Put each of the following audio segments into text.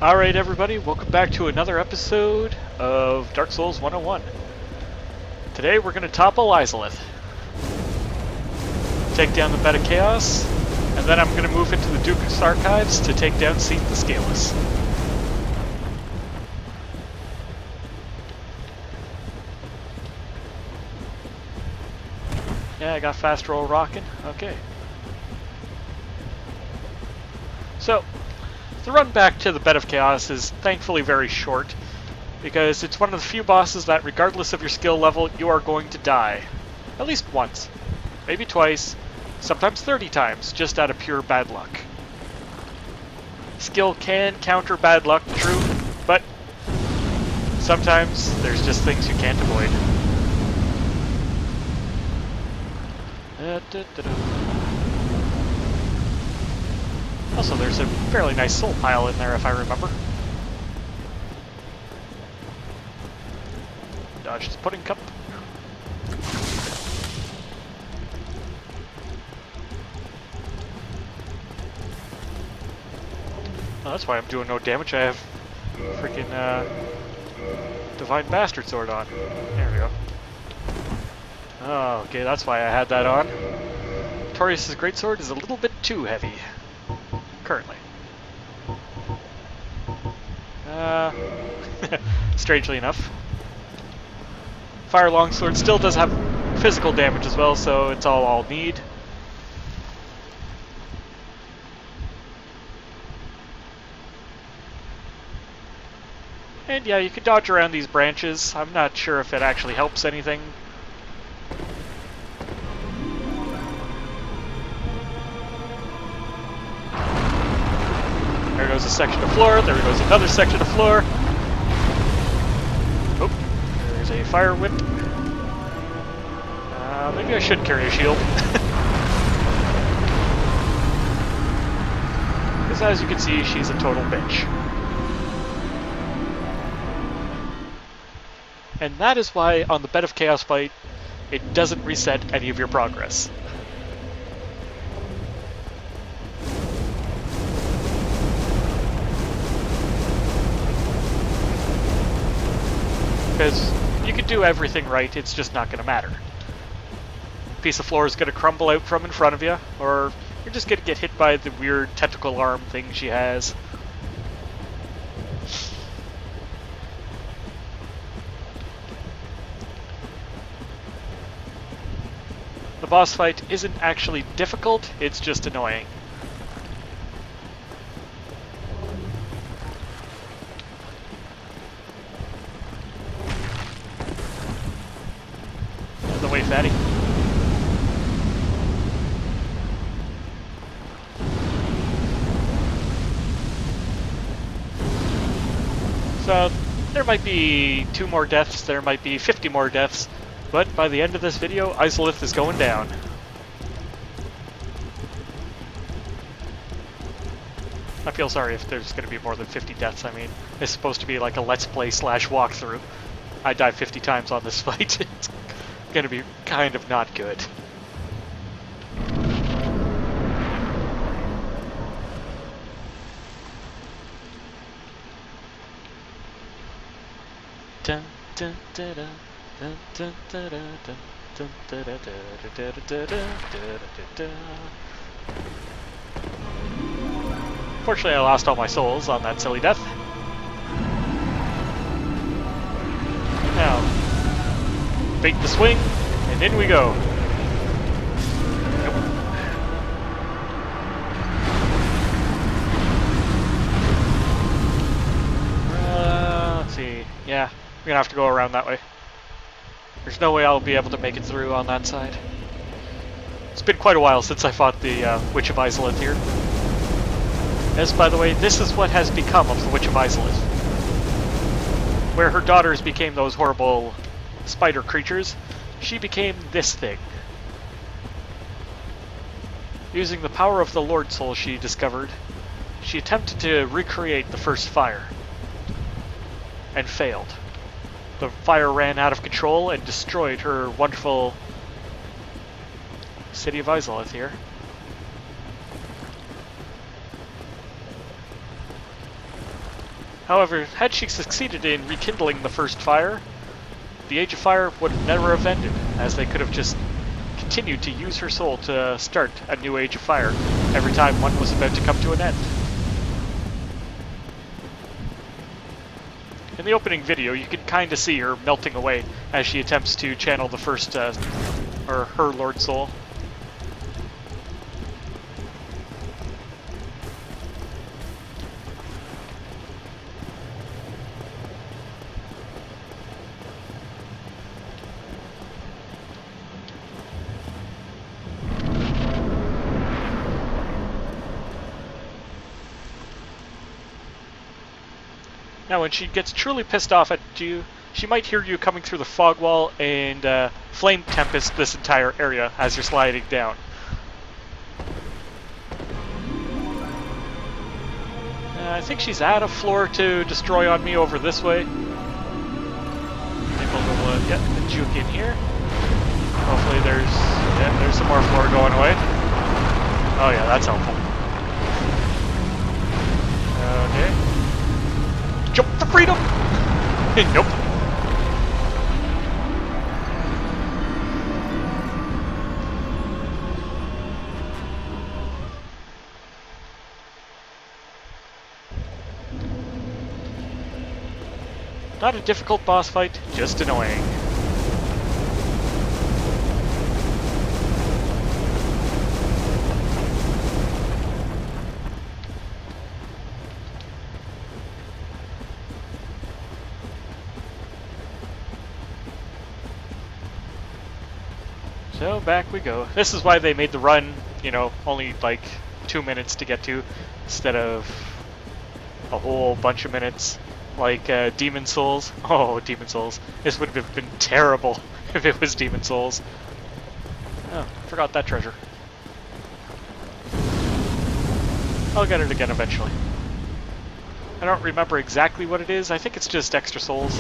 Alright everybody, welcome back to another episode of Dark Souls 101. Today we're going to topple Izalith. Take down the Bed of Chaos, and then I'm going to move into the Duke's Archives to take down Seat the Scaleless. Yeah, I got fast roll rocking. Okay. So, the run back to the Bed of Chaos is thankfully very short, because it's one of the few bosses that, regardless of your skill level, you are going to die. At least once. Maybe twice. Sometimes 30 times, just out of pure bad luck. Skill can counter bad luck, true, but sometimes there's just things you can't avoid. Also, there's a fairly nice soul pile in there, if I remember. Dodge the pudding cup. Oh, that's why I'm doing no damage. I have freaking Divine Bastard Sword on. There we go. Oh, okay, that's why I had that on. Torius' Greatsword is a little bit too heavy. Currently. Strangely enough. Fire Longsword still does have physical damage as well, so it's all I'll need. And yeah, you can dodge around these branches. I'm not sure if it actually helps anything. There goes a section of floor, there goes another section of floor. Oh, there's a fire whip. Maybe I should carry a shield. Because as you can see, she's a total bitch. And that is why on the Bed of Chaos fight, it doesn't reset any of your progress. Because you can do everything right, it's just not going to matter. A piece of floor is going to crumble out from in front of you, or you're just going to get hit by the weird tentacle arm thing she has. The boss fight isn't actually difficult, it's just annoying. The way, fatty. So, there might be 2 more deaths, there might be 50 more deaths, but by the end of this video, Izalith is going down. I feel sorry if there's going to be more than 50 deaths. I mean, it's supposed to be like a Let's Play / walkthrough. I died 50 times on this fight. It's going to be kind of not good. Dun, dun, dun, dun. Fortunately, I lost all my souls on that silly death. Now, bait the swing, and in we go. Nope. Let's see. Yeah, we're gonna have to go around that way. There's no way I'll be able to make it through on that side. It's been quite a while since I fought the Witch of Izalith here. As, by the way, this is what has become of the Witch of Izalith. Where her daughters became those horrible spider creatures, she became this thing. Using the power of the Lord Soul she discovered, she attempted to recreate the first fire. And failed. The fire ran out of control and destroyed her wonderful city of Izalith here. However, had she succeeded in rekindling the first fire, the Age of Fire would never have ended, as they could have just continued to use her soul to start a new Age of Fire every time one was about to come to an end. In the opening video, you can kind of see her melting away as she attempts to channel the first, or her Lord Soul. Now, when she gets truly pissed off at you, she might hear you coming through the fog wall and flame tempest this entire area as you're sliding down. I think she's at a floor to destroy on me over this way. Maybe we'll get the juke in here. Hopefully there's some more floor going away. Oh yeah, that's helpful. Okay. Jump for freedom! Nope. Not a difficult boss fight, just annoying. So back we go. This is why they made the run, you know, only like 2 minutes to get to, instead of a whole bunch of minutes, like Demon Souls. Oh, Demon Souls. This would have been terrible if it was Demon Souls. Oh, forgot that treasure. I'll get it again eventually. I don't remember exactly what it is. I think it's just extra souls.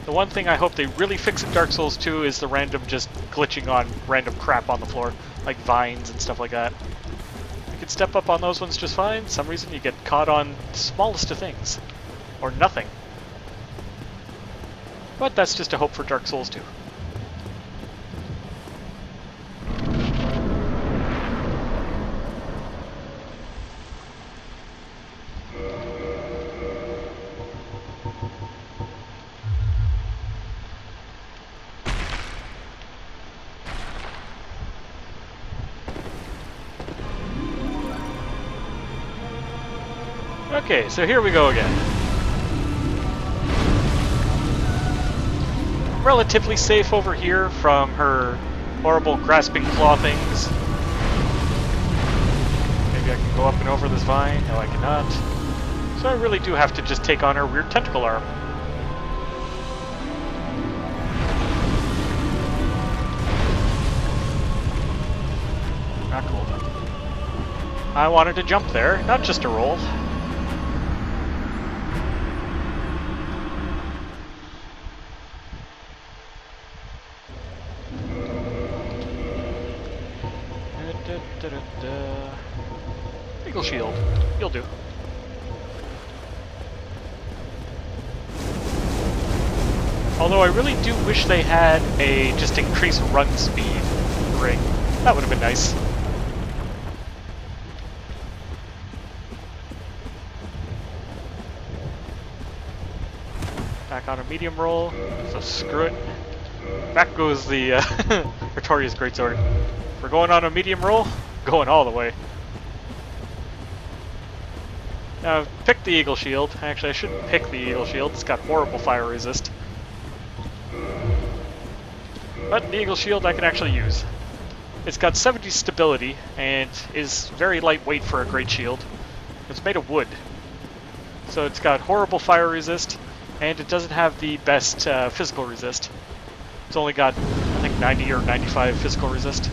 The one thing I hope they really fix in Dark Souls 2 is the random just glitching on random crap on the floor, like vines and stuff like that. You can step up on those ones just fine. Some reason you get caught on the smallest of things. Or nothing. But that's just a hope for Dark Souls 2. Okay, so here we go again. Relatively safe over here from her horrible grasping claw things. Maybe I can go up and over this vine. No, I cannot. So I really do have to just take on her weird tentacle arm. Not cool. I wanted to jump there, not just to roll. Eagle shield. You'll do. Although I really do wish they had a just increased run speed ring. That would have been nice. Back on a medium roll, so screw it. Back goes the Retoria's Greatsword. We're going on a medium roll, going all the way. Now, pick the Eagle Shield. Actually, I shouldn't pick the Eagle Shield. It's got horrible fire resist. But the Eagle Shield I can actually use. It's got 70 stability and is very lightweight for a great shield. It's made of wood. So it's got horrible fire resist, and it doesn't have the best physical resist. It's only got, I think, 90 or 95 physical resist.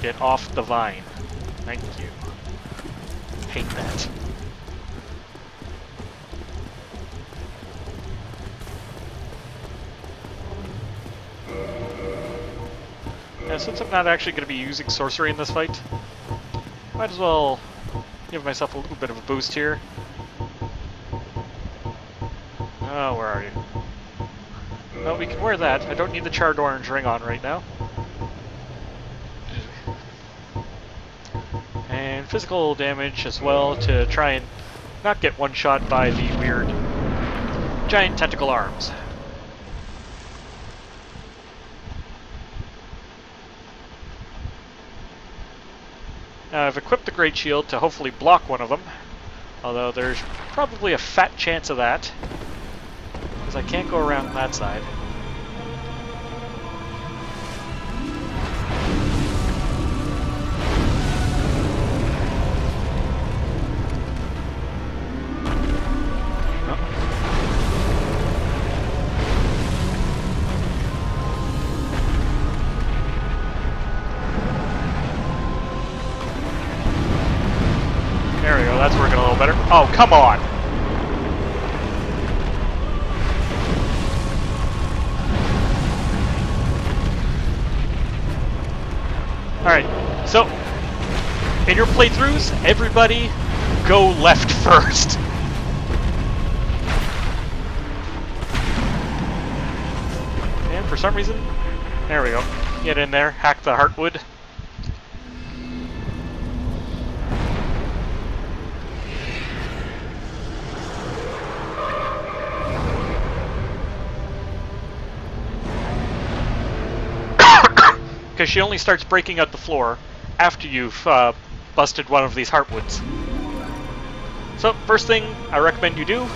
Get off the vine. Thank you. Hate that. Yeah, since I'm not actually going to be using sorcery in this fight, might as well give myself a little bit of a boost here. Oh, where are you? Well, we can wear that. I don't need the charred orange ring on right now. And physical damage as well to try and not get one-shot by the weird giant tentacle arms. Now I've equipped the Great Shield to hopefully block one of them, although there's probably a fat chance of that, because I can't go around that side. There we go, that's working a little better. Oh, come on! Alright, so, in your playthroughs, everybody go left first. And for some reason, there we go. Get in there, hack the heartwood. Because she only starts breaking out the floor after you've busted one of these heartwoods. So, first thing I recommend you do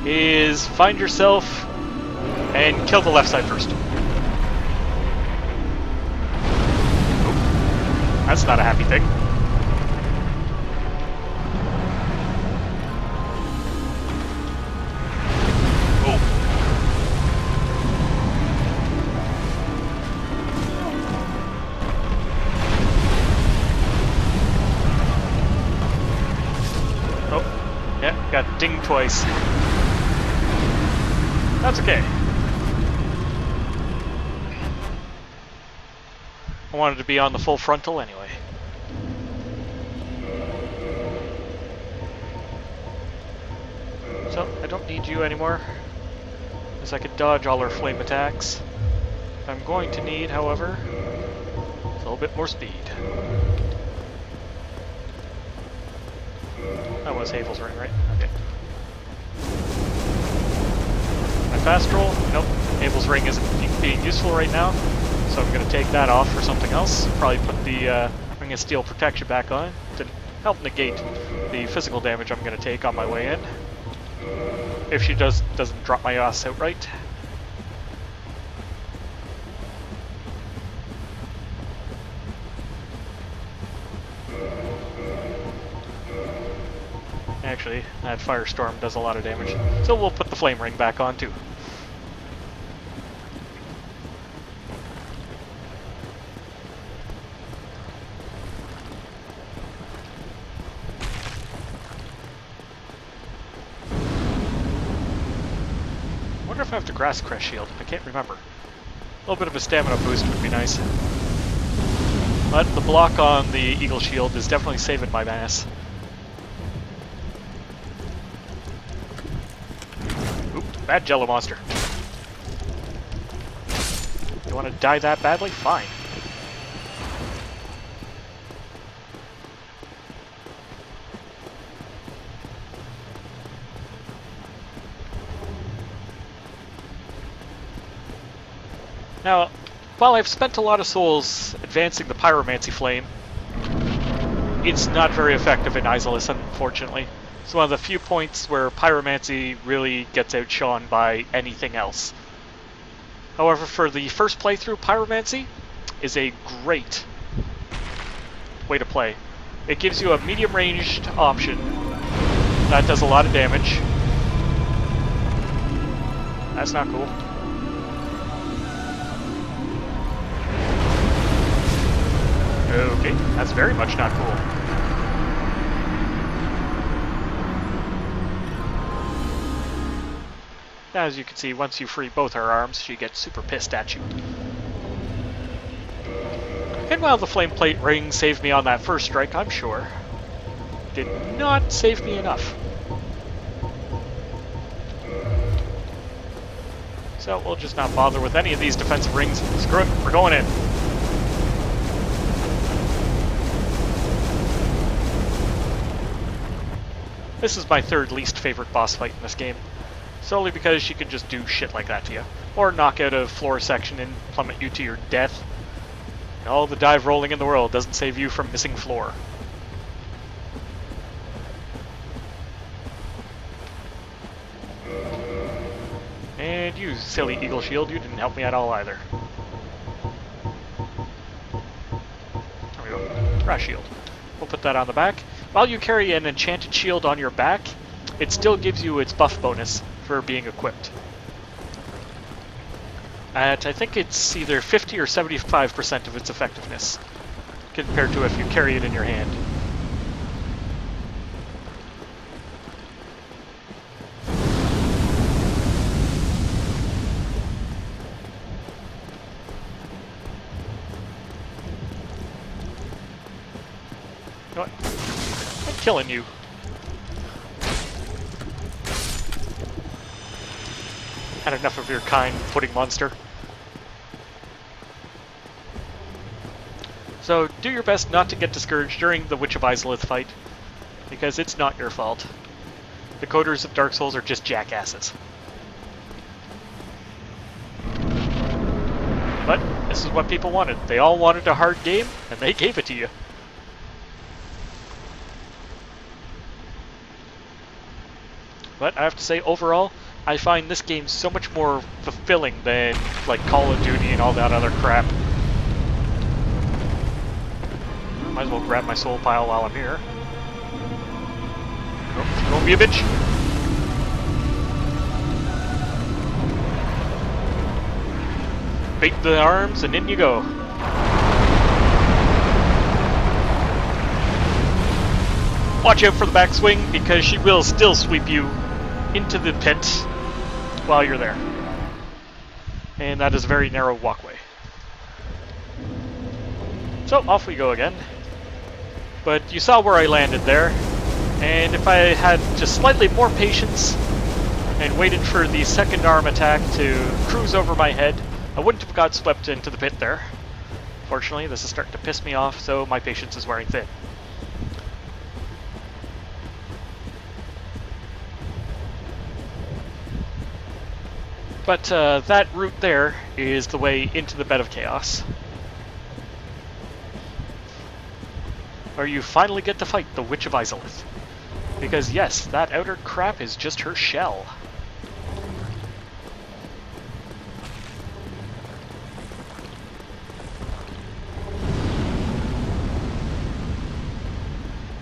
is find yourself and kill the left side first. Oh, that's not a happy thing. Got dinged twice. That's okay. I wanted to be on the full frontal anyway. So, I don't need you anymore, because I could dodge all her flame attacks. I'm going to need, however, a little bit more speed. That was Havel's ring, right? Okay. My fast roll? Nope. Havel's ring isn't being useful right now, so I'm going to take that off for something else. Probably put the Ring of Steel protection back on to help negate the physical damage I'm going to take on my way in. If she doesn't drop my ass outright. Actually, that Firestorm does a lot of damage, so we'll put the Flame Ring back on too. I wonder if I have the Grass Crest Shield. I can't remember. A little bit of a stamina boost would be nice. But the block on the Eagle Shield is definitely saving my ass. Bad Jello monster. You want to die that badly? Fine. Now, while I've spent a lot of souls advancing the Pyromancy Flame, it's not very effective in Izalith, unfortunately. It's one of the few points where Pyromancy really gets outshone by anything else. However, for the first playthrough, Pyromancy is a great way to play. It gives you a medium-ranged option that does a lot of damage. That's not cool. Okay, that's very much not cool. As you can see, once you free both her arms, she gets super pissed at you. And while the flame plate ring saved me on that first strike, I'm sure, did not save me enough. So we'll just not bother with any of these defensive rings. Screw it, we're going in. This is my third least favorite boss fight in this game, solely because she can just do shit like that to you, or knock out a floor section and plummet you to your death. And all the dive rolling in the world doesn't save you from missing floor. And you silly eagle shield, you didn't help me at all either. There we go, grass shield. We'll put that on the back. While you carry an enchanted shield on your back, it still gives you its buff bonus for being equipped. I think it's either 50 or 75% of its effectiveness, compared to if you carry it in your hand. What? I'm killing you. Had enough of your kind, pudding monster. So do your best not to get discouraged during the Witch of Izalith fight, because it's not your fault. The coders of Dark Souls are just jackasses. But this is what people wanted. They all wanted a hard game, and they gave it to you. But I have to say, overall, I find this game so much more fulfilling than, like, Call of Duty and all that other crap. Might as well grab my soul pile while I'm here. Oh, don't be a bitch! Bait the arms, and in you go. Watch out for the backswing, because she will still sweep you into the pit while you're there. And that is a very narrow walkway. So off we go again. But you saw where I landed there, and if I had just slightly more patience and waited for the second arm attack to cruise over my head, I wouldn't have got swept into the pit there. Fortunately, this is starting to piss me off, so my patience is wearing thin. But that route there is the way into the Bed of Chaos, where you finally get to fight the Witch of Izalith. Because yes, that outer crap is just her shell.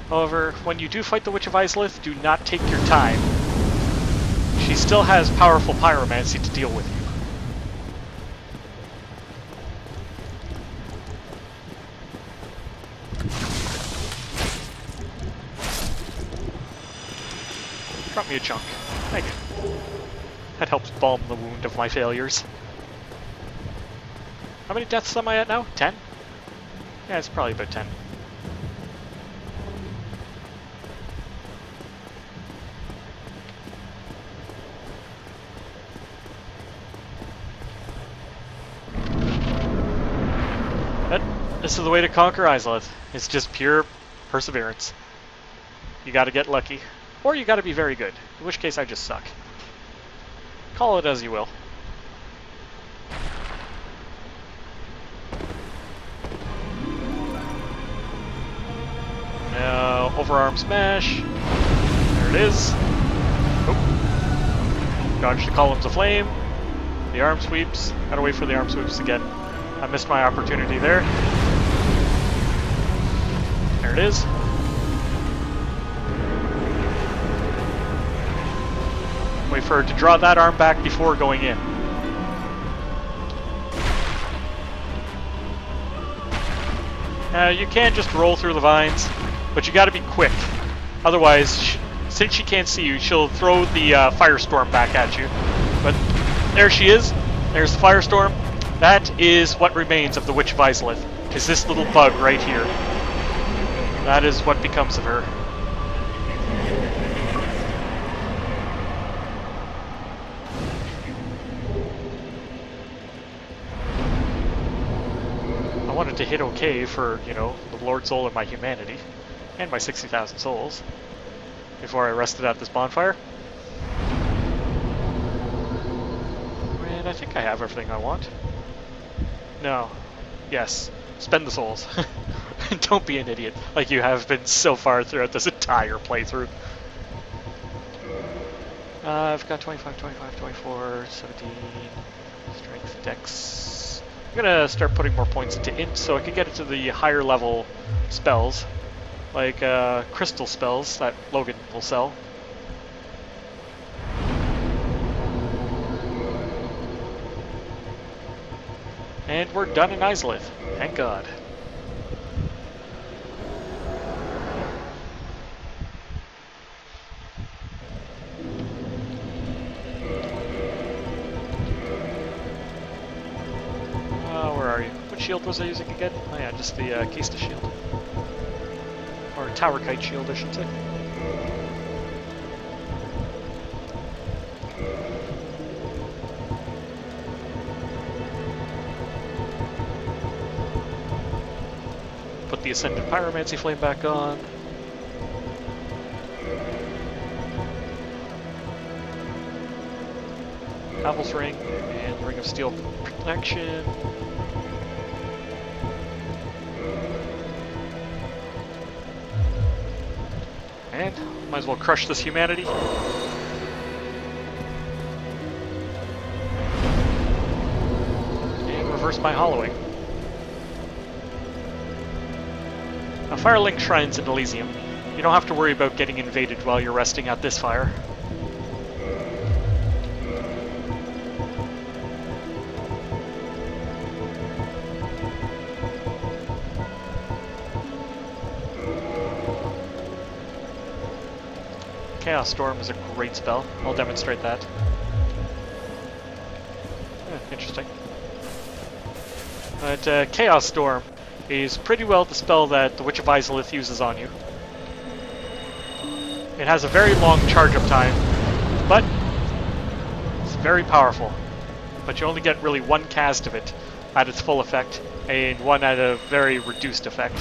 However, when you do fight the Witch of Izalith, do not take your time. She still has powerful pyromancy to deal with you. Drop me a chunk. Thank you. That helps balm the wound of my failures. How many deaths am I at now? 10? Yeah, it's probably about 10. This is the way to conquer Izalith. It's just pure perseverance. You gotta get lucky. Or you gotta be very good, in which case I just suck. Call it as you will. Now, overarm smash. There it is. Oh. Dodge the columns of flame. The arm sweeps. Gotta wait for the arm sweeps again. I missed my opportunity there. There it is. Wait for her to draw that arm back before going in. You can just roll through the vines, but you gotta be quick. Otherwise, since she can't see you, she'll throw the firestorm back at you. But there she is. There's the firestorm. That is what remains of the Witch of Izalith, is this little bug right here. That is what becomes of her. I wanted to hit okay for, you know, the Lord Soul and my humanity, and my 60,000 souls, before I rested at this bonfire. And I think I have everything I want. No. Yes. Spend the souls. Don't be an idiot, like you have been so far throughout this entire playthrough. I've got 25, 25, 24, 17, strength, dex. I'm gonna start putting more points into int so I can get into the higher level spells, like crystal spells that Logan will sell. And we're done in Izalith, thank God. Where are you? What shield was I using again? Oh yeah, just the Kista shield. Or Tower Kite shield, I should say. Put the Ascended Pyromancy Flame back on. Havel's Ring and Ring of Steel Protection. And might as well crush this humanity. And reverse my hollowing. Now, Firelink Shrine's in Elysium. You don't have to worry about getting invaded while you're resting at this fire. Chaos Storm is a great spell. I'll demonstrate that. Interesting. But Chaos Storm is pretty well the spell that the Witch of Izalith uses on you. It has a very long charge-up time, but it's very powerful. But you only get really one cast of it at its full effect, and one at a very reduced effect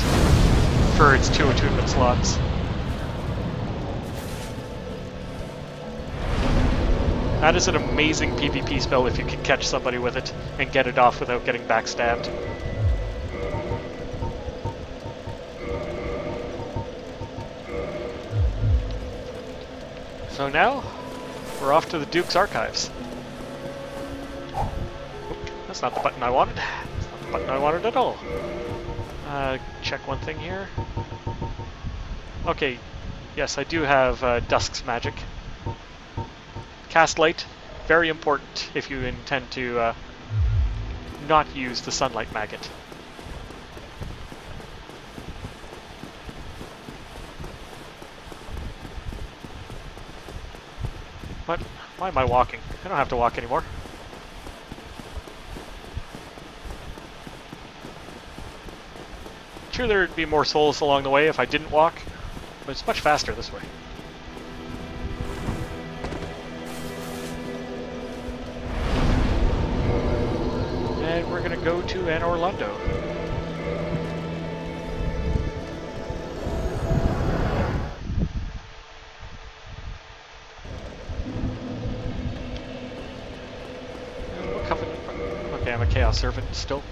for its 2 attunement slots. That is an amazing PvP spell if you can catch somebody with it and get it off without getting backstabbed. So now, we're off to the Duke's Archives. Oop, that's not the button I wanted. That's not the button I wanted at all. Check one thing here. Okay, yes, I do have Dusk's magic. Cast Light, very important if you intend to not use the Sunlight Maggot. What? Why am I walking? I don't have to walk anymore. Sure, there'd be more souls along the way if I didn't walk, but it's much faster this way. And we're gonna go to Anne Orlando. Okay, I'm a Chaos Servant still.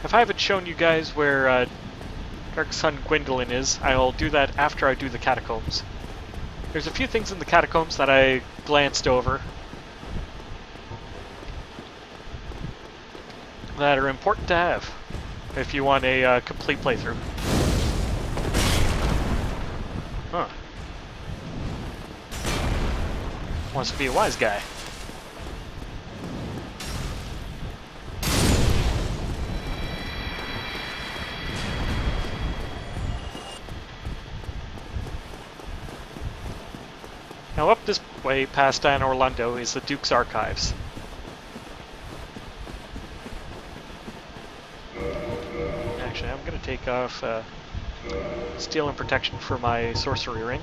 If I haven't shown you guys where Dark Sun Gwendolyn is, I'll do that after I do the Catacombs. There's a few things in the Catacombs that I glanced over that are important to have if you want a complete playthrough. Huh. Wants to be a wise guy. Now up this way, past San Orlando, is the Duke's Archives. Actually, I'm going to take off Steel and Protection for my Sorcery Ring.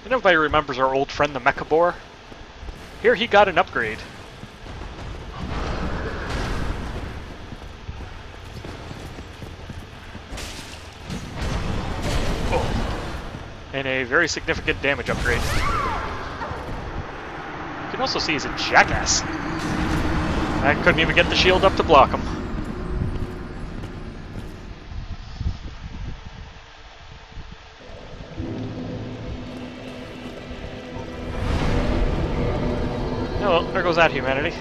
And everybody remembers our old friend the Mechabore. Here he got an upgrade. And a very significant damage upgrade. You can also see he's a jackass. I couldn't even get the shield up to block him. Oh well, there goes that humanity.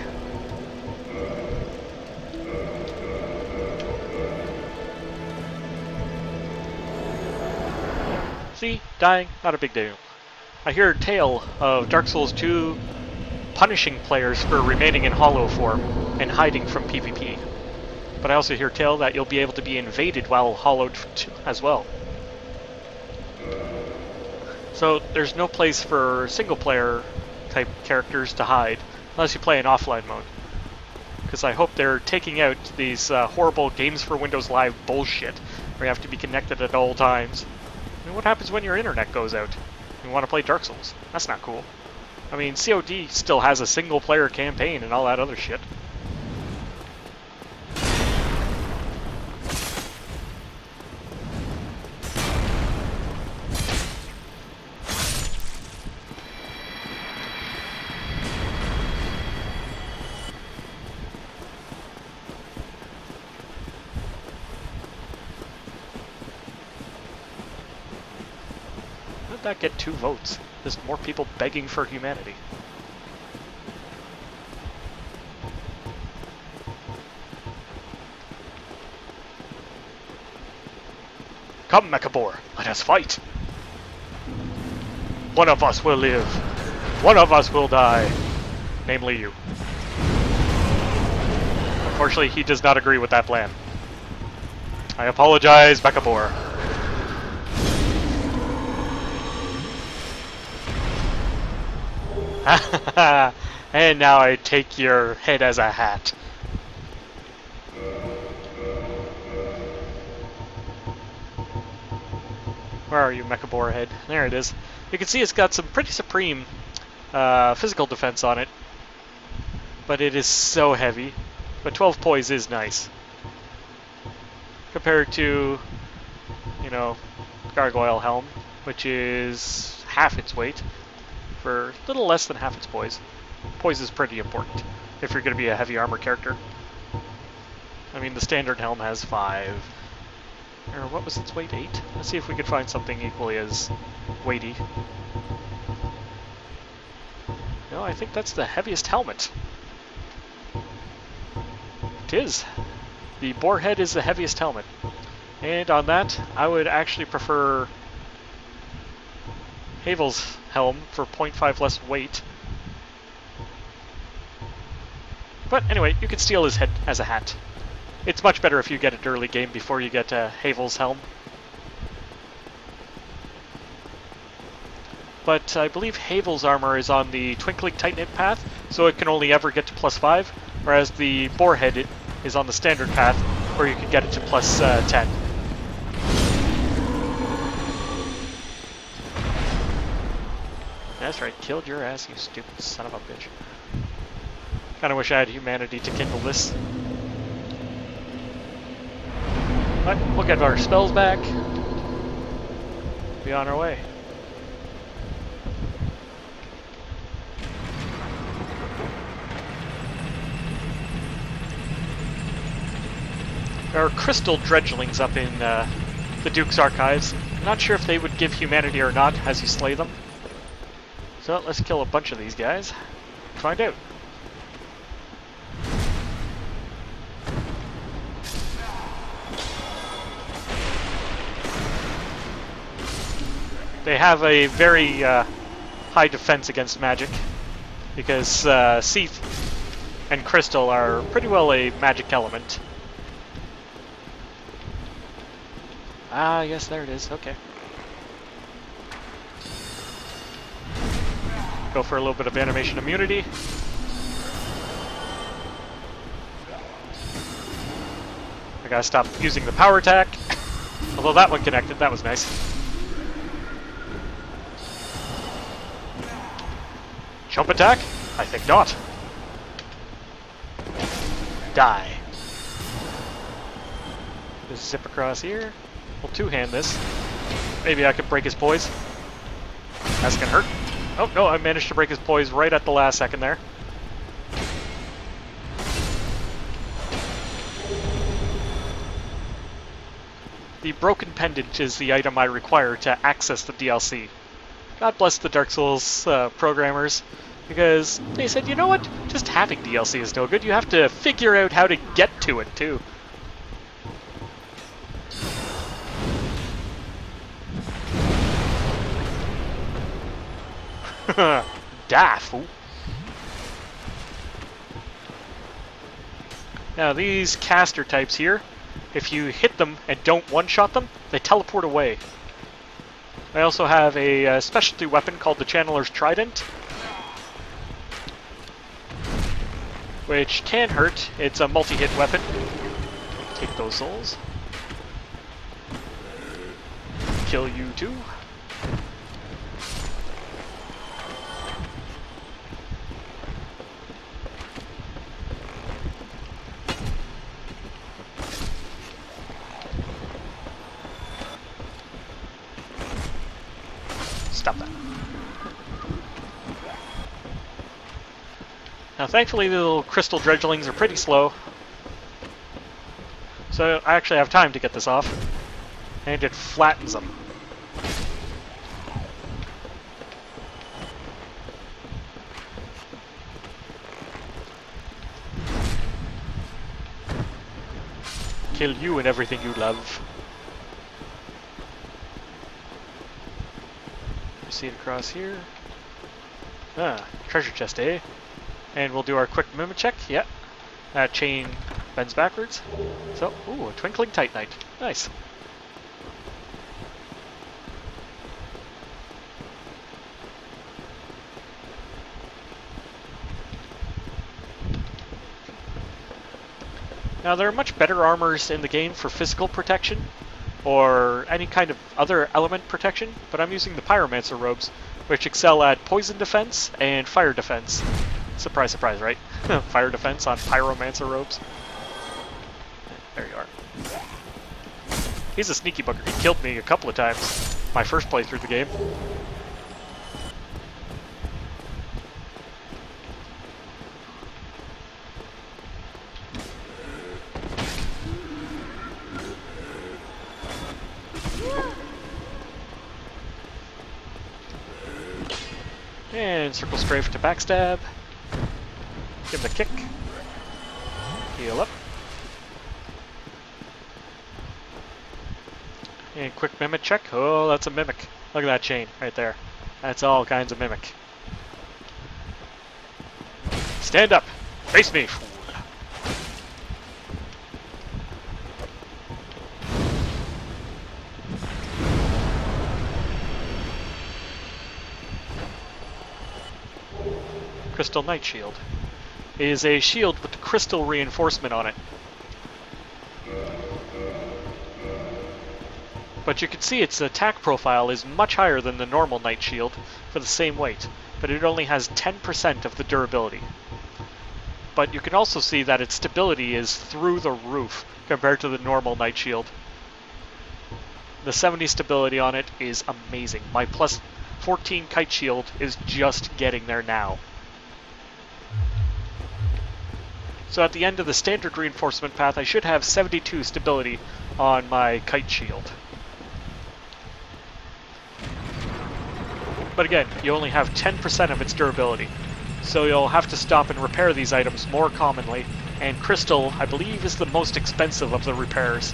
See? Dying, not a big deal. I hear a tale of Dark Souls 2 punishing players for remaining in hollow form and hiding from PvP. But I also hear tale that you'll be able to be invaded while hollowed as well. So there's no place for single player type characters to hide unless you play in offline mode. Because I hope they're taking out these horrible Games for Windows Live bullshit where you have to be connected at all times. I mean, what happens when your internet goes out? You want to play Dark Souls. That's not cool. I mean, COD still has a single-player campaign and all that other shit. That get 2 votes. There's more people begging for humanity. Come, Mechabore, let us fight. One of us will live. One of us will die. Namely you. Unfortunately, he does not agree with that plan. I apologize, Mechabore. And now I take your head as a hat. Where are you, Mechabore head? There it is. You can see it's got some pretty supreme physical defense on it. But it is so heavy. But 12 poise is nice. Compared to, you know, Gargoyle Helm, which is half its weight. For a little less than half its poise. Poise is pretty important if you're going to be a heavy armor character. I mean, the standard helm has 5. Or what was its weight? 8? Let's see if we could find something equally as weighty. No, I think that's the heaviest helmet. It is. The boar head is the heaviest helmet. And on that, I would actually prefer Havel's helm for 0.5 less weight. But anyway, you can steal his head as a hat. It's much better if you get it early game before you get Havel's helm. But I believe Havel's armor is on the Twinkling Titanite path, so it can only ever get to +5, whereas the boar head is on the standard path, where you can get it to +10. That's right, killed your ass, you stupid son of a bitch. Kinda wish I had humanity to kindle this. But we'll get our spells back. Be on our way. There are crystal dredgelings up in the Duke's Archives. I'm not sure if they would give humanity or not as you slay them. So let's kill a bunch of these guys. Find out. They have a very high defense against magic, because Seath and Crystal are pretty well a magic element. Ah, yes, there it is. Okay. Go for a little bit of animation immunity. I gotta stop using the power attack. Although that one connected, that was nice. Jump attack? I think not. Die. Just zip across here. We'll two-hand this. Maybe I could break his poise. That's gonna hurt. Oh, no, I managed to break his poise right at the last second there. The broken pendant is the item I require to access the DLC. God bless the Dark Souls programmers, because they said, you know what, just having DLC is no good, you have to figure out how to get to it too. Die, fool. Now these caster types here, if you hit them and don't one-shot them, they teleport away. I also have a specialty weapon called the Channeler's Trident, which can hurt. It's a multi-hit weapon. Take those souls. Kill you too. Stop that. Now thankfully the little crystal dredgelings are pretty slow, so I actually have time to get this off, and it flattens them. Kill you and everything you love. See it across here. Ah, treasure chest, eh? And we'll do our quick mimic check. Yeah, that chain bends backwards. So, ooh, a twinkling titanite. Nice. Now, there are much better armors in the game for physical protection, or any kind of other element protection, but I'm using the Pyromancer robes, which excel at poison defense and fire defense. Surprise, surprise, right? Fire defense on Pyromancer robes. There you are. He's a sneaky bugger. He killed me a couple of times my first playthrough of the game. And circle strafe to backstab. Give him a kick. Heal up. And quick mimic check. Oh, that's a mimic. Look at that chain right there. That's all kinds of mimic. Stand up. Face me. Crystal Knight Shield is a shield with crystal reinforcement on it. But you can see its attack profile is much higher than the normal Knight Shield for the same weight, but it only has 10% of the durability. But you can also see that its stability is through the roof compared to the normal Knight Shield. The 70 stability on it is amazing. My plus 14 Kite Shield is just getting there now. So at the end of the standard reinforcement path, I should have 72 stability on my Kite Shield. But again, you only have 10% of its durability, so you'll have to stop and repair these items more commonly, and Crystal, I believe, is the most expensive of the repairs.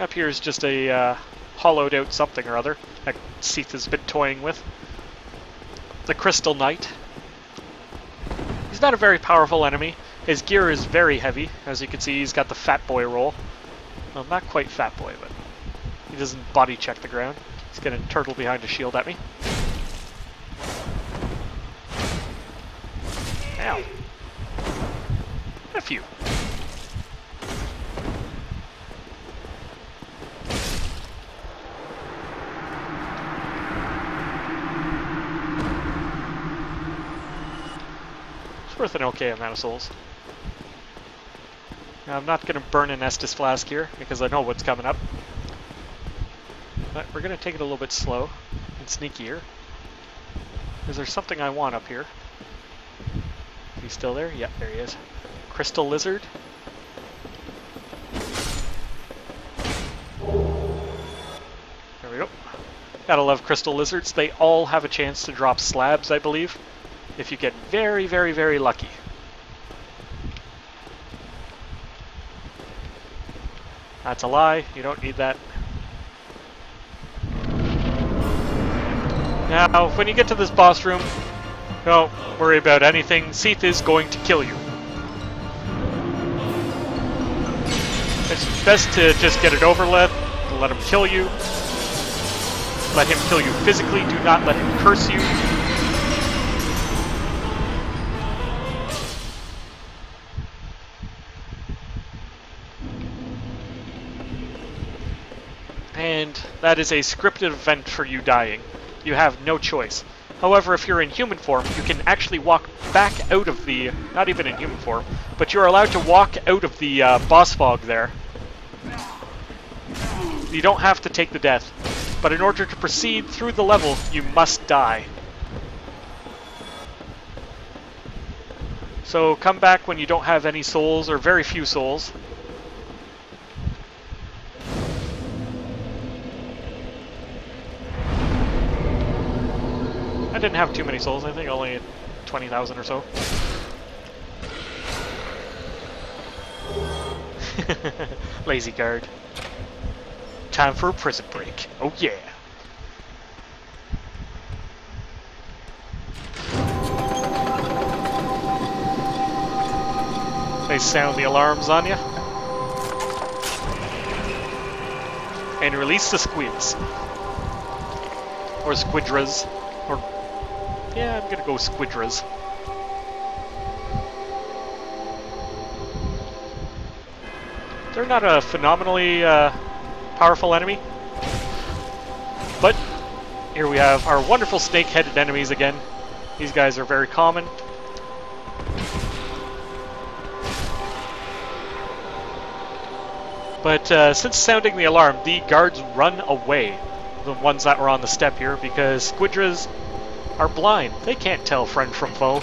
Up here is just a hollowed out something or other that Seath has been toying with. The Crystal Knight. He's not a very powerful enemy. His gear is very heavy. As you can see, he's got the fat boy roll. Well, not quite fat boy, but he doesn't body check the ground. He's gonna turtle behind a shield at me. Ow. A few. It's worth an okay amount of souls. Now, I'm not going to burn an Estus Flask here, because I know what's coming up. But we're going to take it a little bit slow and sneakier. Is there something I want up here? Is he still there? Yep, there he is. Crystal Lizard. There we go. Gotta love Crystal Lizards. They all have a chance to drop slabs, I believe, if you get very, very, very lucky. That's a lie. You don't need that. Now, when you get to this boss room, don't worry about anything. Seath is going to kill you. It's best to just get it over with, let him kill you. Let him kill you physically. Do not let him curse you. And that is a scripted event for you dying. You have no choice. However, if you're in human form, you can actually walk back out of the... not even in human form, but you're allowed to walk out of the boss fog there. You don't have to take the death. But in order to proceed through the level, you must die. So come back when you don't have any souls, or very few souls. I didn't have too many souls, I think only 20,000 or so. Lazy guard. Time for a prison break. Oh yeah. They sound the alarms on you. And release the squids. Or squidras. Or... yeah, I'm gonna go squidras. They're not a phenomenally powerful enemy. But here we have our wonderful snake-headed enemies again. These guys are very common. But since sounding the alarm, the guards run away. The ones that were on the step here, because squidras are blind. They can't tell friend from foe.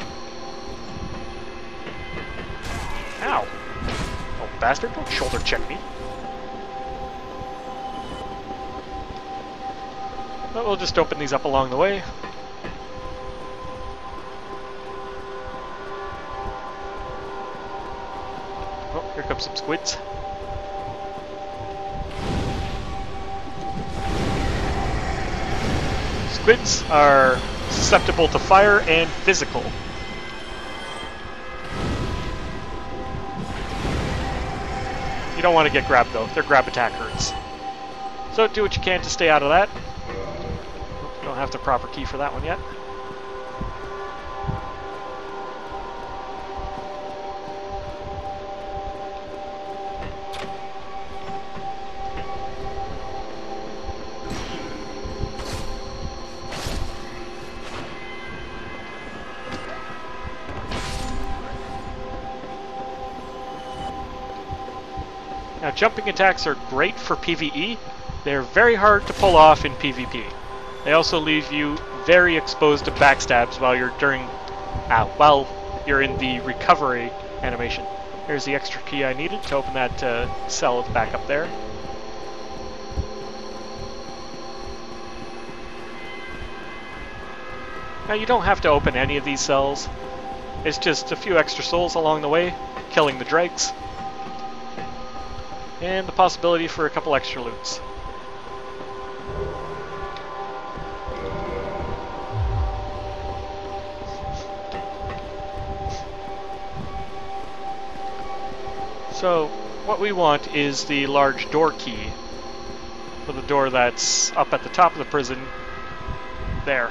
Ow. Oh, bastard, don't shoulder check me. But we'll just open these up along the way. Oh, here comes some squids. Squids are susceptible to fire and physical. You don't want to get grabbed though, their grab attack hurts. So do what you can to stay out of that. Don't have the proper key for that one yet. Now, jumping attacks are great for PvE. They're very hard to pull off in PvP. They also leave you very exposed to backstabs while you're while you're in the recovery animation. Here's the extra key I needed to open that cell back up there. Now, you don't have to open any of these cells. It's just a few extra souls along the way, killing the dregs. And the possibility for a couple extra loots. So, what we want is the large door key for the door that's up at the top of the prison. There.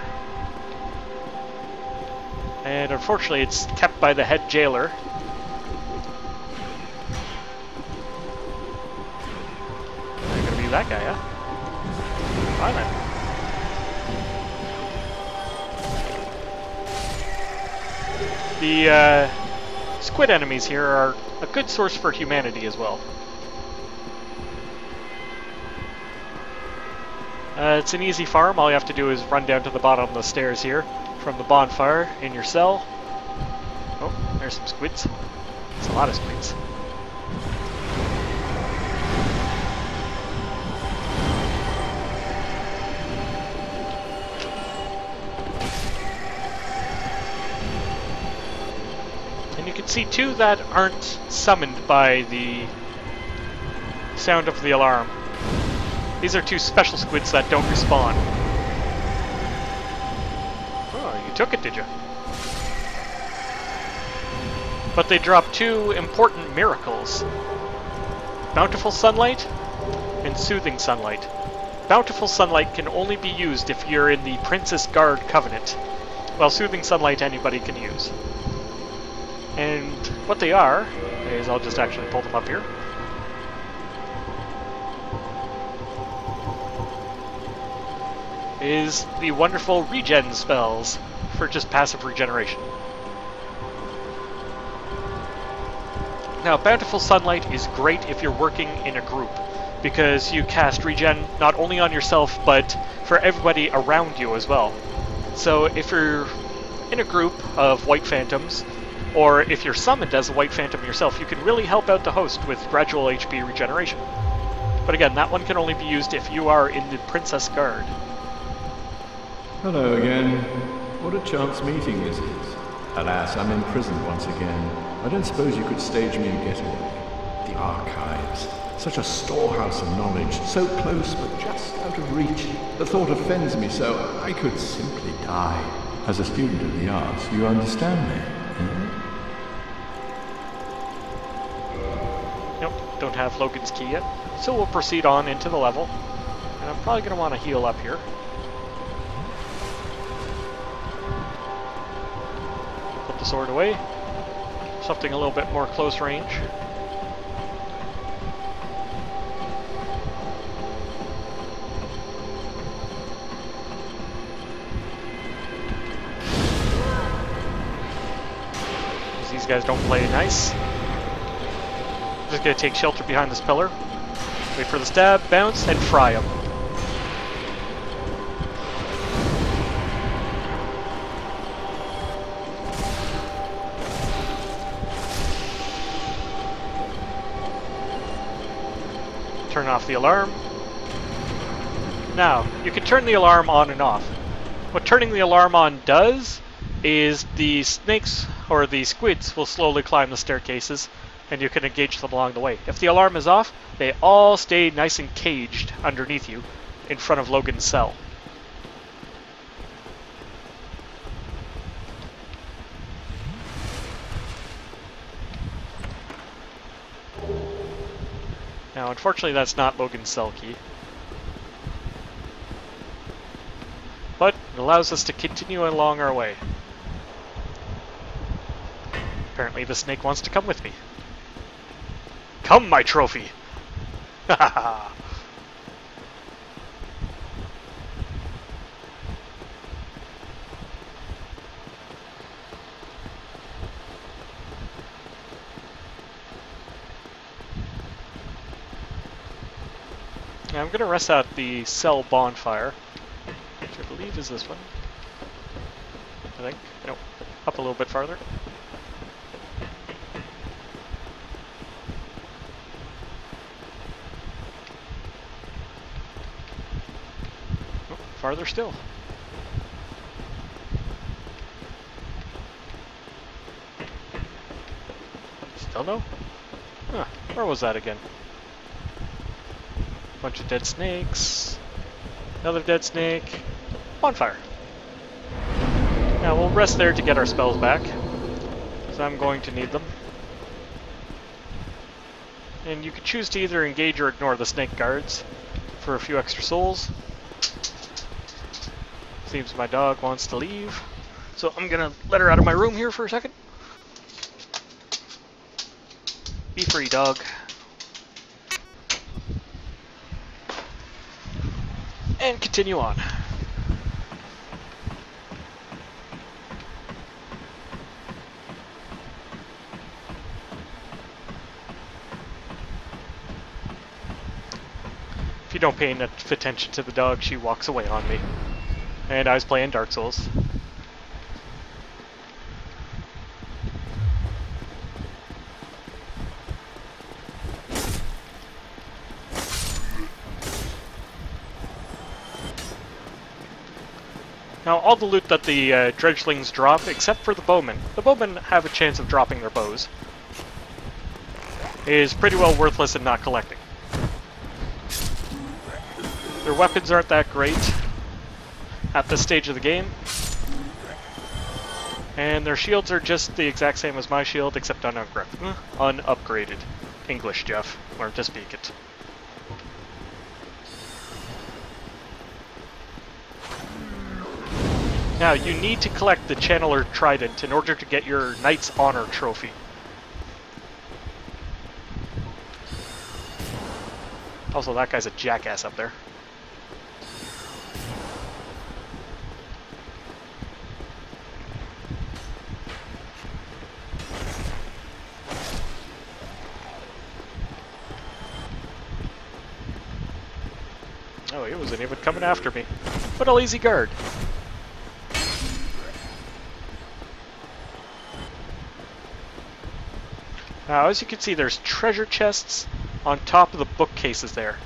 And unfortunately, it's kept by the head jailer. You're gonna be that guy, huh? Fine then. The squid enemies here are a good source for humanity as well. It's an easy farm. All you have to do is run down to the bottom of the stairs here from the bonfire in your cell. Oh, there's some squids. It's a lot of squids. And you can see two that aren't summoned by the sound of the alarm. These are two special squids that don't respawn. Oh, you took it, did you? But they drop two important miracles. Bountiful Sunlight and Soothing Sunlight. Bountiful Sunlight can only be used if you're in the Princess Guard Covenant, while Soothing Sunlight anybody can use. And what they are, is I'll just actually pull them up here. Is the wonderful regen spells for just passive regeneration. Now, Bountiful Sunlight is great if you're working in a group, because you cast regen not only on yourself, but for everybody around you as well. So if you're in a group of White Phantoms, or if you're summoned as a White Phantom yourself, you can really help out the host with gradual HP regeneration. But again, that one can only be used if you are in the Princess Guard. Hello again. What a chance meeting this is. Alas, I'm imprisoned once again. I don't suppose you could stage me a getaway. The archives. Such a storehouse of knowledge. So close, but just out of reach. The thought offends me so. I could simply die. As a student of the arts, you understand me? Nope, don't have Logan's key yet. So we'll proceed on into the level. And I'm probably going to want to heal up here. Put the sword away. Something a little bit more close range. These guys don't play nice. I'm just going to take shelter behind this pillar. Wait for the stab, bounce, and fry them. Turn off the alarm. Now, you can turn the alarm on and off. What turning the alarm on does is the snakes or the squids will slowly climb the staircases and you can engage them along the way. If the alarm is off, they all stay nice and caged underneath you in front of Logan's cell. Now, unfortunately, that's not Logan's cell key. But it allows us to continue along our way. Apparently the snake wants to come with me. Come, my trophy! Ha ha ha! Now I'm going to rest out the cell bonfire, which I believe is this one. I think. Nope. Up a little bit farther. Oh, farther still. Still no? Huh. Where was that again? Bunch of dead snakes. Another dead snake. Bonfire. Now we'll rest there to get our spells back, because I'm going to need them. And you can choose to either engage or ignore the snake guards for a few extra souls. Seems my dog wants to leave. So I'm gonna let her out of my room here for a second. Be free, dog. And continue on. If you don't pay enough attention to the dog, she walks away on me. And I was playing Darksouls. Now, all the loot that the dredgelings drop, except for the bowmen have a chance of dropping their bows, is pretty well worthless and not collecting. Their weapons aren't that great at this stage of the game, and their shields are just the exact same as my shield, except unupgraded. English, Jeff. Learn to speak it. Now, you need to collect the Channeler Trident in order to get your Knight's Honor trophy. Also, that guy's a jackass up there. Oh, he wasn't even coming after me. What a lazy guard. Now, as you can see, there's treasure chests on top of the bookcases there.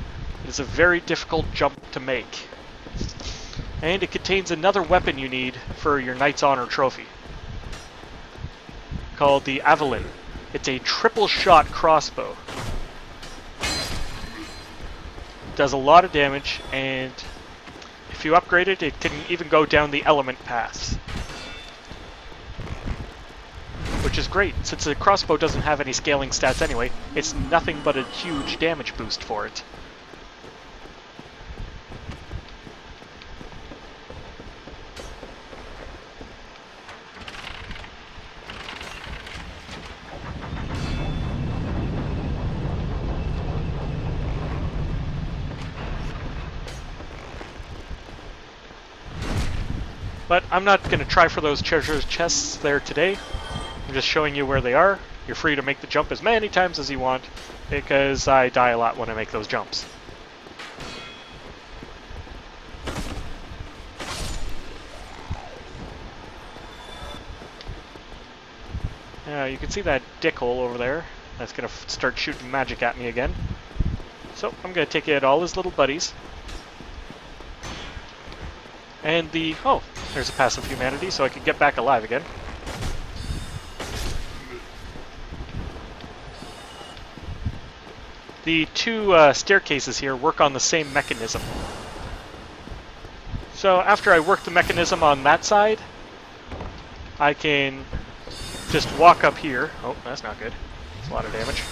It is a very difficult jump to make. And it contains another weapon you need for your Knight's Honor trophy, called the Avalyn. It's a triple-shot crossbow. It does a lot of damage, and if you upgrade it, it can even go down the element paths. Which is great, since the crossbow doesn't have any scaling stats anyway. It's nothing but a huge damage boost for it. But I'm not going to try for those treasure chests there today. I'm just showing you where they are. You're free to make the jump as many times as you want, because I die a lot when I make those jumps. Now you can see that dickhole over there. That's going to start shooting magic at me again. So I'm going to take out all his little buddies. And oh, there's a pass of humanity, so I can get back alive again. The two staircases here work on the same mechanism. So after I work the mechanism on that side, I can just walk up here. Oh, that's not good. That's a lot of damage.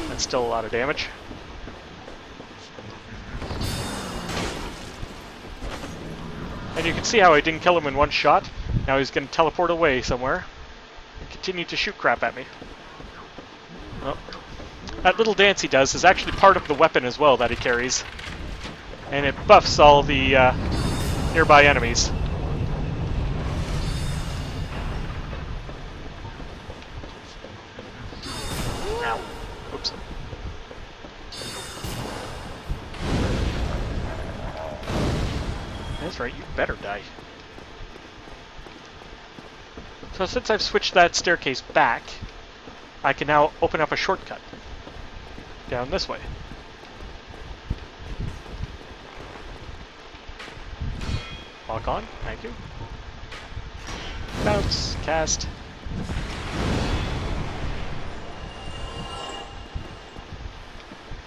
That's still a lot of damage. And you can see how I didn't kill him in one shot. Now he's going to teleport away somewhere and continue to shoot crap at me. Oh. That little dance he does is actually part of the weapon as well that he carries. And it buffs all the nearby enemies. Ow. Oops. That's right, you better die. So since I've switched that staircase back, I can now open up a shortcut down this way. Walk on, thank you. Bounce, cast.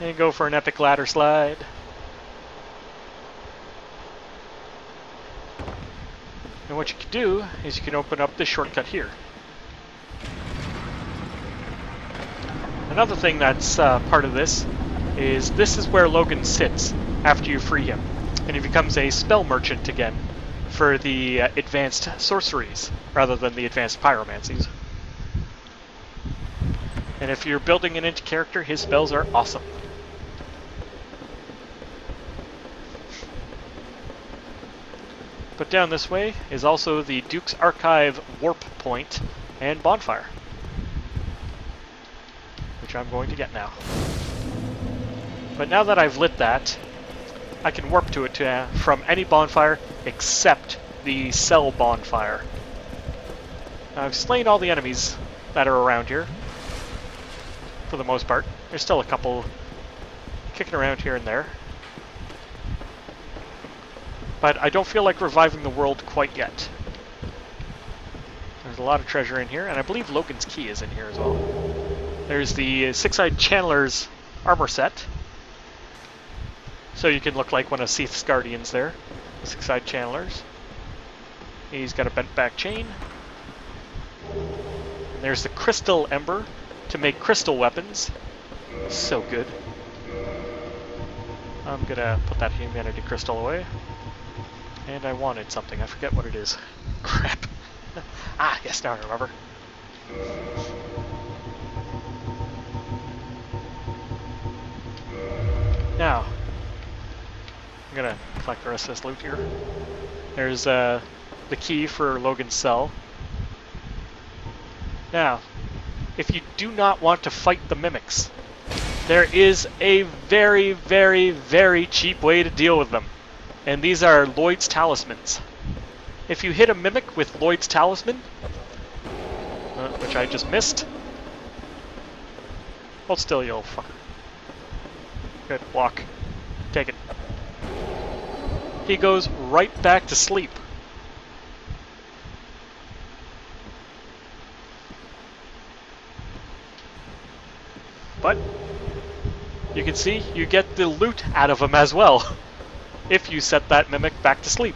And go for an epic ladder slide. And what you can do is you can open up this shortcut here. Another thing that's part of this is where Logan sits after you free him, and he becomes a spell merchant again for the advanced sorceries rather than the advanced pyromancies. And if you're building an into character, his spells are awesome. But down this way is also the Duke's Archive warp point and bonfire, which I'm going to get now. But now that I've lit that, I can warp to it from any bonfire except the cell bonfire. Now, I've slain all the enemies that are around here, for the most part. There's still a couple kicking around here and there. But I don't feel like reviving the world quite yet. There's a lot of treasure in here, and I believe Logan's key is in here as well. There's the Six-Eyed Channeler's armor set. So you can look like one of Seath's guardians there. Six-Eyed Channelers. He's got a bent back chain. And there's the Crystal Ember to make crystal weapons. So good. I'm gonna put that humanity crystal away. And I wanted something. I forget what it is. Crap. Ah, yes, now I remember. Now, I'm gonna collect the rest of this loot here. There's the key for Logan's cell. Now, if you do not want to fight the mimics, there is a very, very, very cheap way to deal with them. And these are Lloyd's Talismans. If you hit a mimic with Lloyd's Talisman, which I just missed. Hold still, you old fucker. Good, walk. Take it. He goes right back to sleep. But you can see you get the loot out of him as well, if you set that mimic back to sleep.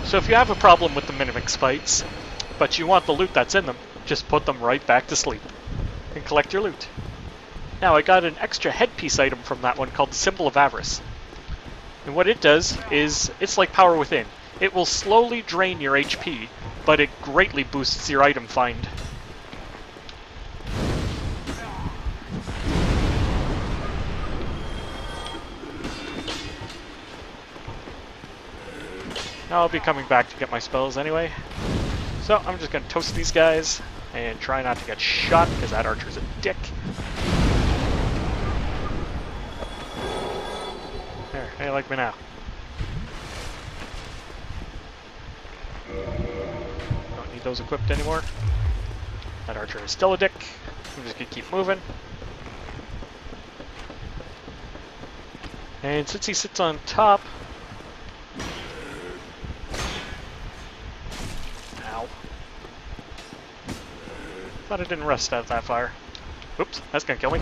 So if you have a problem with the mimics fights, but you want the loot that's in them, just put them right back to sleep and collect your loot. Now I got an extra headpiece item from that one called the Symbol of Avarice. And what it does is, it's like Power Within. It will slowly drain your HP, but it greatly boosts your item find. Now I'll be coming back to get my spells anyway. So I'm just going to toast these guys and try not to get shot because that archer's a dick. There, how you like me now? Don't need those equipped anymore. That archer is still a dick. I'm just going to keep moving. And since he sits on top... Ow. Thought I didn't rust out of that fire. Oops, that's going to kill me.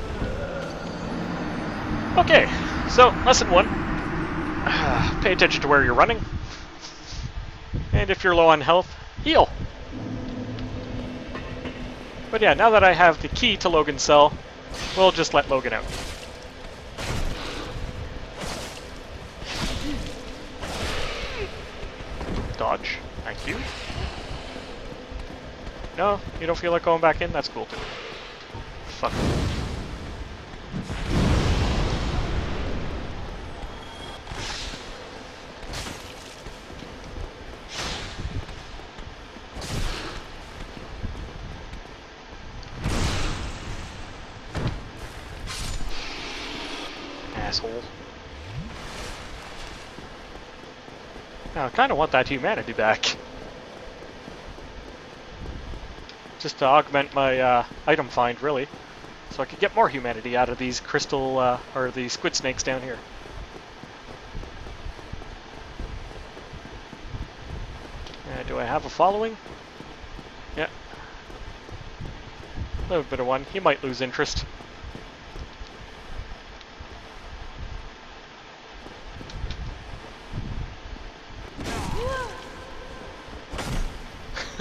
Okay, so lesson 1. Pay attention to where you're running. And if you're low on health, heal. But yeah, now that I have the key to Logan's cell, we'll just let Logan out. Dodge. Thank you. No, you don't feel like going back in? That's cool too. Fuck. Asshole. Now, I kind of want that humanity back. Just to augment my item find, really. So I could get more humanity out of these crystal, or these squid snakes down here. Do I have a following? Yeah. A little bit of one. He might lose interest.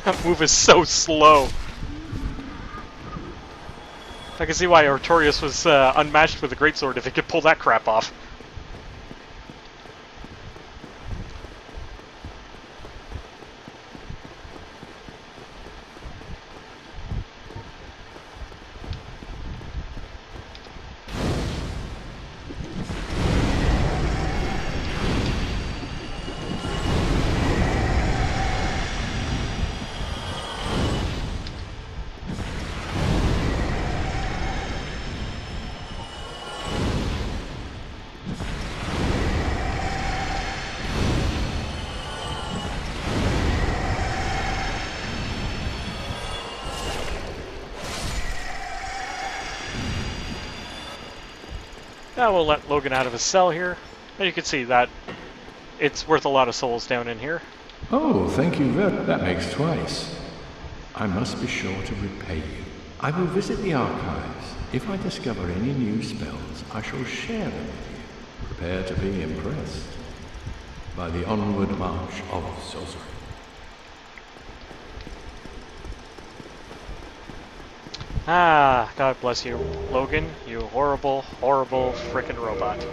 That move is so slow. I can see why Artorias was unmatched with a greatsword if he could pull that crap off. Now we'll let Logan out of his cell here. And you can see that it's worth a lot of souls down in here. Oh, thank you that makes twice. I must be sure to repay you. I will visit the archives. If I discover any new spells, I shall share them with you. Prepare to be impressed by the onward march of sorcery. Ah, God bless you, Logan, you horrible, horrible frickin' robot.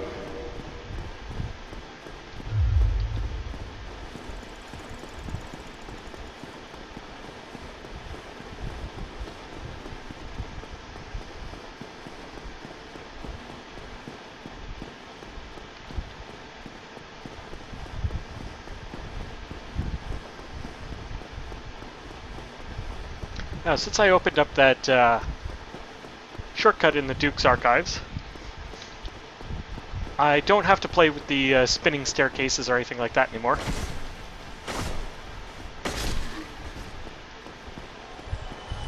Now, since I opened up that shortcut in the Duke's archives, I don't have to play with the spinning staircases or anything like that anymore.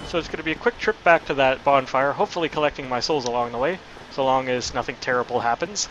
So it's going to be a quick trip back to that bonfire, hopefully collecting my souls along the way, so long as nothing terrible happens.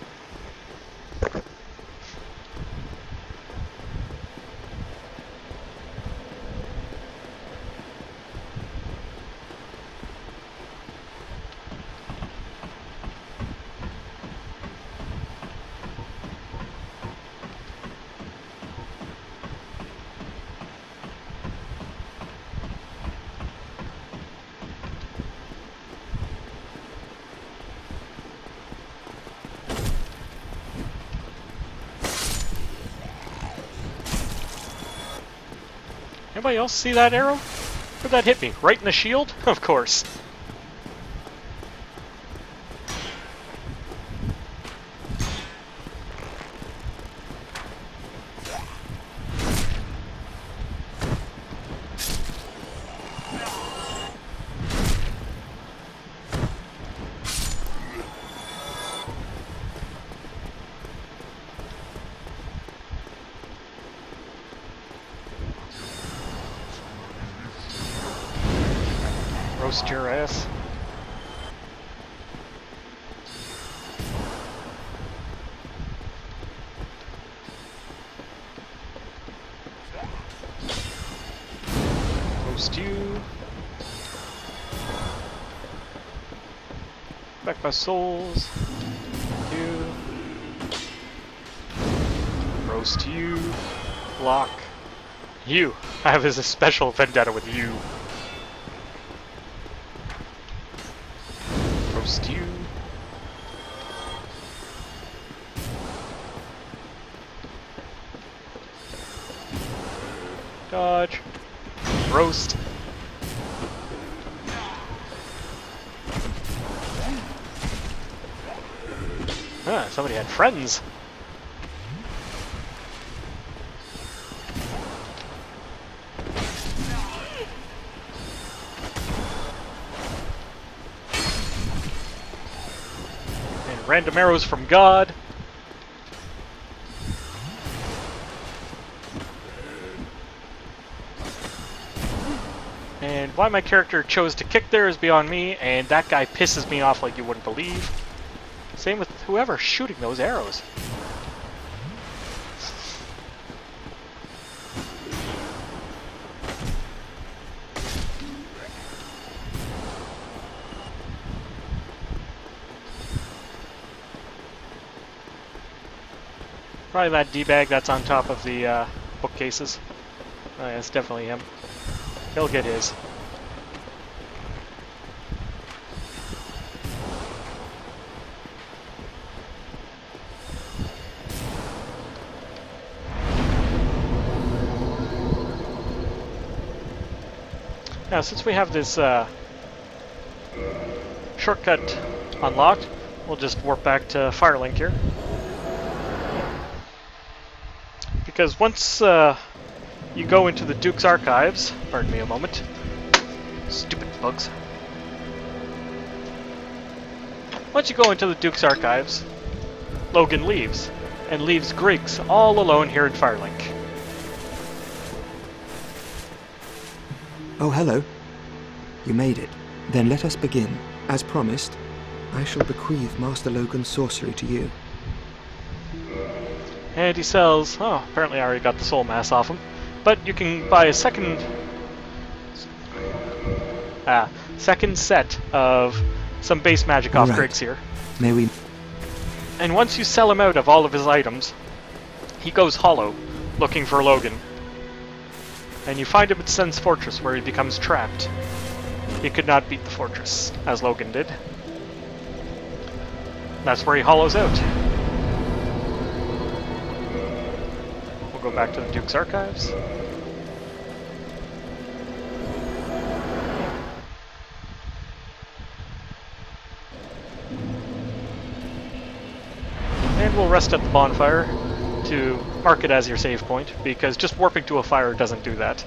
Anybody else see that arrow? Where'd that hit me? Right in the shield? Of course. Roast your ass. Roast you. Back my souls. You. Roast you. Block. You. I have a special vendetta with you. Roast you. Dodge. Roast. Ah, somebody had friends. Random arrows from God. And why my character chose to kick there is beyond me, and that guy pisses me off like you wouldn't believe. Same with whoever's shooting those arrows. Probably that D-bag that's on top of the bookcases. Oh, yeah, it's definitely him. He'll get his. Now, since we have this shortcut unlocked, we'll just warp back to Firelink here. Because once you go into the Duke's archives, pardon me a moment, stupid bugs. Once you go into the Duke's archives, Logan leaves, and leaves Griggs all alone here in Firelink. Oh, hello. You made it. Then let us begin. As promised, I shall bequeath Master Logan's sorcery to you. And he sells... Oh, apparently I already got the soul mass off him. But you can buy a second set of some base magic off Griggs here. May we... And once you sell him out of all of his items, he goes hollow, looking for Logan. And you find him at Sen's fortress, where he becomes trapped. He could not beat the fortress, as Logan did. That's where he hollows out. We'll go back to the Duke's archives. And we'll rest at the bonfire to mark it as your save point, because just warping to a fire doesn't do that.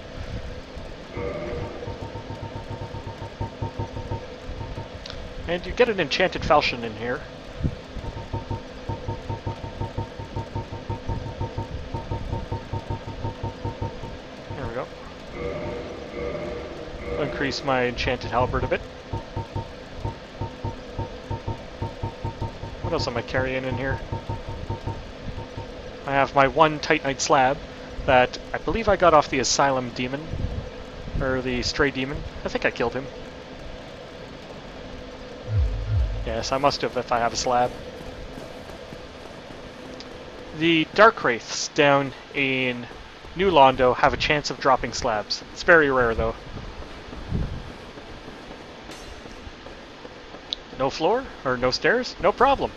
And you get an enchanted falchion in here. There we go. Increase my enchanted halberd a bit. What else am I carrying in here? I have my one Titanite slab that I believe I got off the Asylum demon, or the Stray demon. I think I killed him. Yes, I must have if I have a slab. The Dark Wraiths down in New Londo have a chance of dropping slabs. It's very rare though. No floor? Or no stairs? No problem.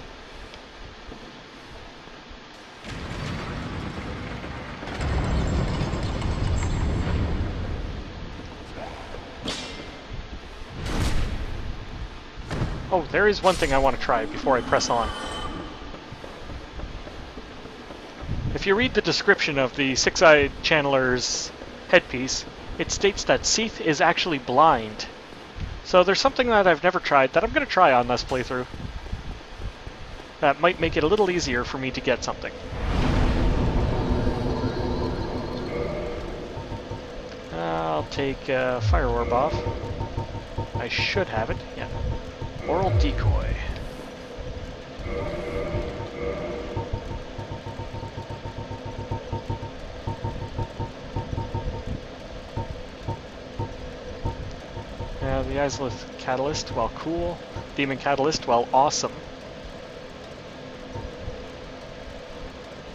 Oh, there is one thing I want to try before I press on. If you read the description of the Six-Eyed Channeler's headpiece, it states that Seath is actually blind. So there's something that I've never tried that I'm going to try on this playthrough. That might make it a little easier for me to get something. I'll take Fire Orb off. I should have it, yeah. Oral Decoy. The Izalith Catalyst, well, cool. Demon Catalyst, well, awesome.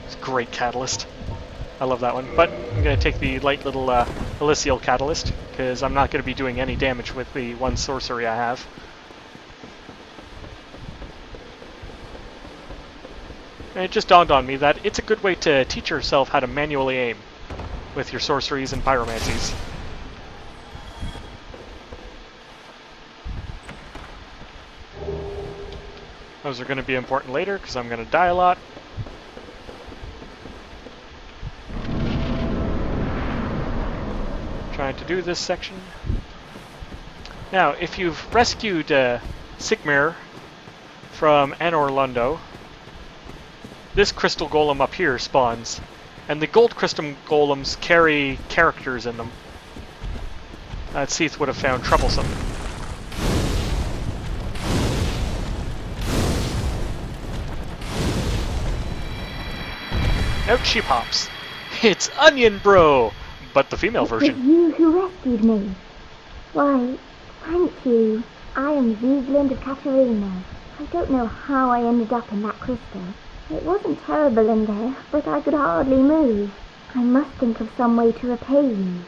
It's a great catalyst. I love that one. But I'm going to take the light little Elysial Catalyst, because I'm not going to be doing any damage with the one sorcery I have. And it just dawned on me that it's a good way to teach yourself how to manually aim with your sorceries and pyromancies. Those are going to be important later, because I'm going to die a lot. Trying to do this section. Now, if you've rescued Sigmar from Anor Londo, this crystal golem up here spawns, and the gold crystal golems carry characters in them that Seath would have found troublesome. Out she pops. It's Onion Bro, but the female version. It was you who rescued me. Why, thank you. I am Izalith of Katarina. I don't know how I ended up in that crystal. It wasn't terrible in there, but I could hardly move. I must think of some way to repay you.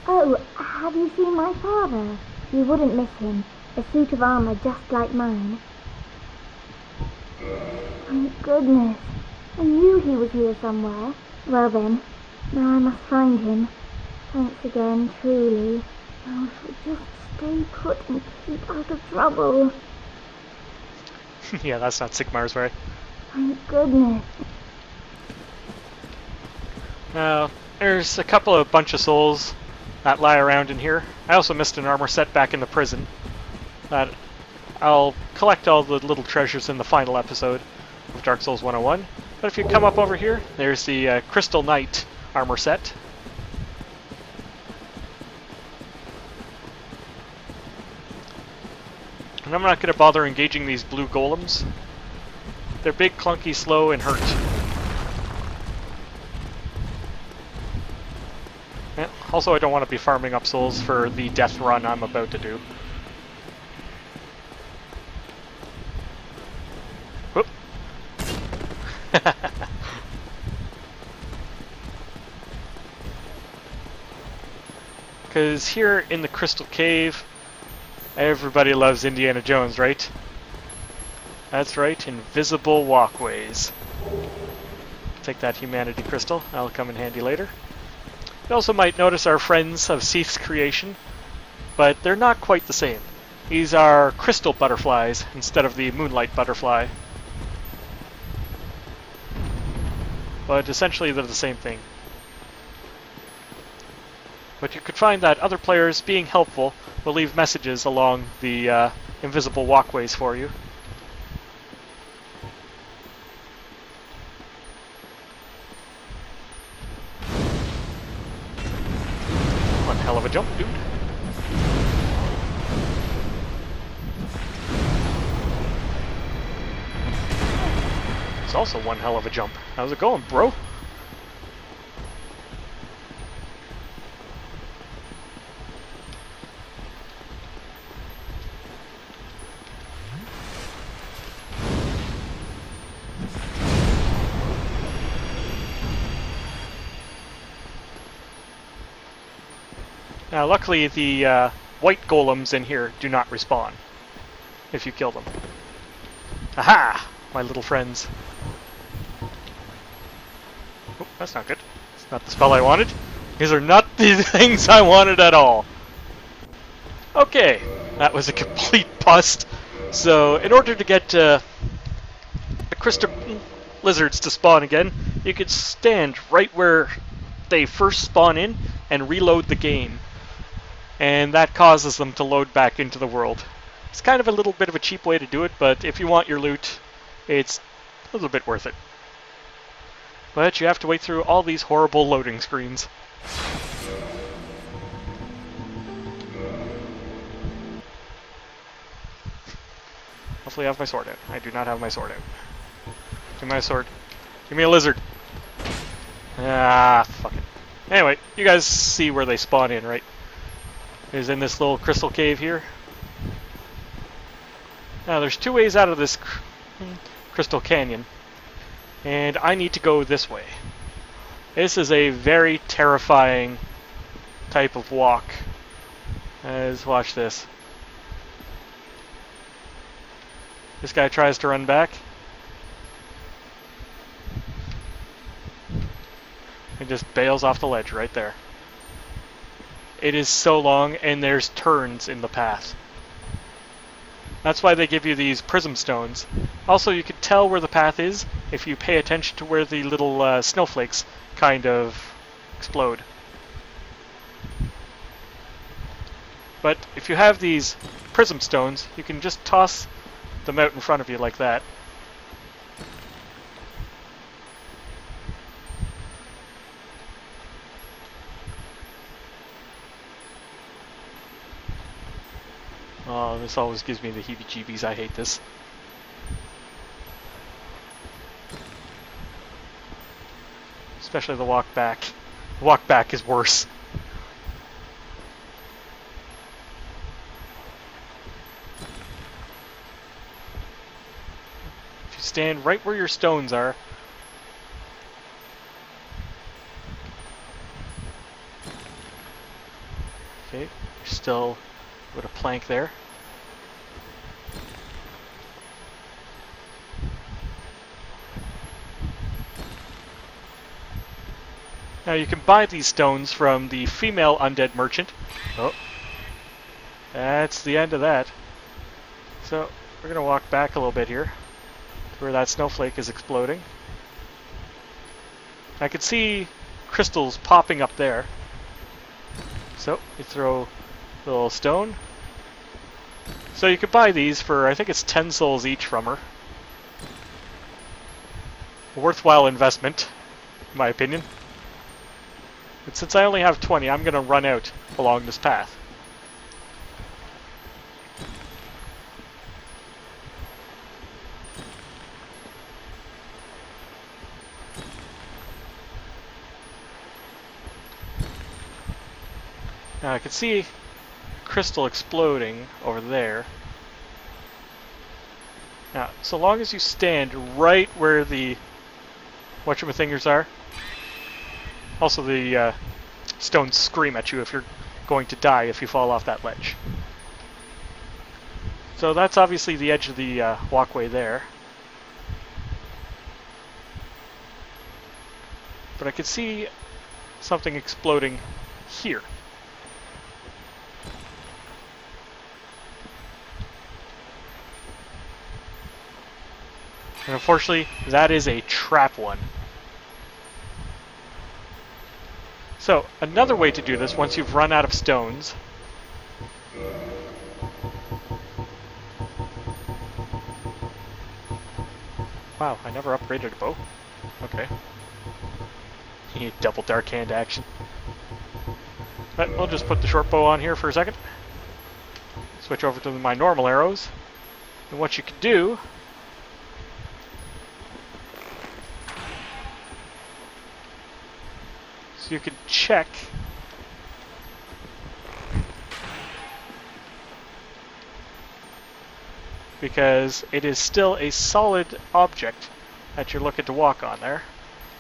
Oh, have you seen my father? You wouldn't miss him. A suit of armor just like mine. Thank goodness. I knew he was here somewhere. Well then, now I must find him. Thanks again, truly. Now I shall just stay put and keep out of trouble. Yeah, that's not Sigmar's way. Thank goodness. Now, there's a couple of bunch of souls that lie around in here. I also missed an armor set back in the prison. I'll collect all the little treasures in the final episode of Dark Souls 101. But if you come up over here, there's the Crystal Knight armor set. And I'm not going to bother engaging these blue golems. They're big, clunky, slow, and hurt. Yeah, also, I don't want to be farming up souls for the death run I'm about to do. Whoop. Because here in the Crystal Cave, everybody loves Indiana Jones, right? That's right, invisible walkways. Take that humanity crystal, that'll come in handy later. You also might notice our friends of Seath's creation, but they're not quite the same. These are crystal butterflies instead of the moonlight butterfly. But essentially they're the same thing. But you could find that other players, being helpful, will leave messages along the invisible walkways for you. One hell of a jump, dude. It's also one hell of a jump. How's it going, bro? Now, luckily, the white golems in here do not respawn if you kill them. Aha! My little friends. Oh, that's not good. It's not the spell I wanted. These are not the things I wanted at all. Okay, that was a complete bust. So, in order to get the crystal lizards to spawn again, you could stand right where they first spawn in and reload the game. And that causes them to load back into the world. It's kind of a little bit of a cheap way to do it, but if you want your loot, it's a little bit worth it. But you have to wait through all these horrible loading screens. Hopefully I have my sword out. I do not have my sword out. Give me my sword. Give me a lizard. Ah, fuck it. Anyway, you guys see where they spawn in, right? Is in this little crystal cave here. Now there's two ways out of this crystal canyon, and I need to go this way. This is a very terrifying type of walk. Let's watch this. This guy tries to run back. And just bails off the ledge right there. It is so long, and there's turns in the path. That's why they give you these prism stones. Also, you can tell where the path is if you pay attention to where the little snowflakes kind of explode. But if you have these prism stones, you can just toss them out in front of you like that. Oh, this always gives me the heebie-jeebies. I hate this. Especially the walk back. The walk back is worse. If you stand right where your stones are, Okay, still with a plank there. Now you can buy these stones from the female undead merchant. Oh, that's the end of that. So we're going to walk back a little bit here to where that snowflake is exploding. I can see crystals popping up there. So you throw a little stone. So you could buy these for, I think it's 10 souls each from her. A worthwhile investment, in my opinion. But since I only have 20, I'm going to run out along this path. Now I can see crystal exploding over there. Now, so long as you stand right where the whatchamafingers are, also the stones scream at you if you're going to die if you fall off that ledge. So that's obviously the edge of the walkway there. But I can see something exploding here. And unfortunately, that is a trap one. So, another way to do this, once you've run out of stones, wow, I never upgraded a bow. Okay. You need double dark hand action. But we'll just put the short bow on here for a second. Switch over to my normal arrows. And what you can do so you can check because it is still a solid object that you're looking to walk on there.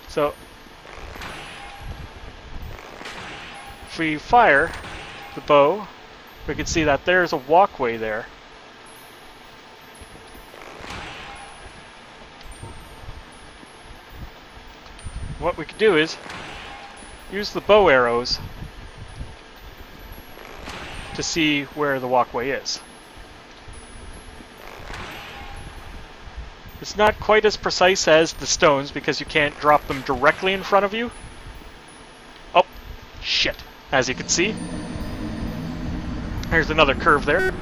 So if we fire the bow, we can see that there's a walkway there. What we can do is use the bow arrows to see where the walkway is. It's not quite as precise as the stones because you can't drop them directly in front of you. Oh, shit. As you can see, there's another curve there.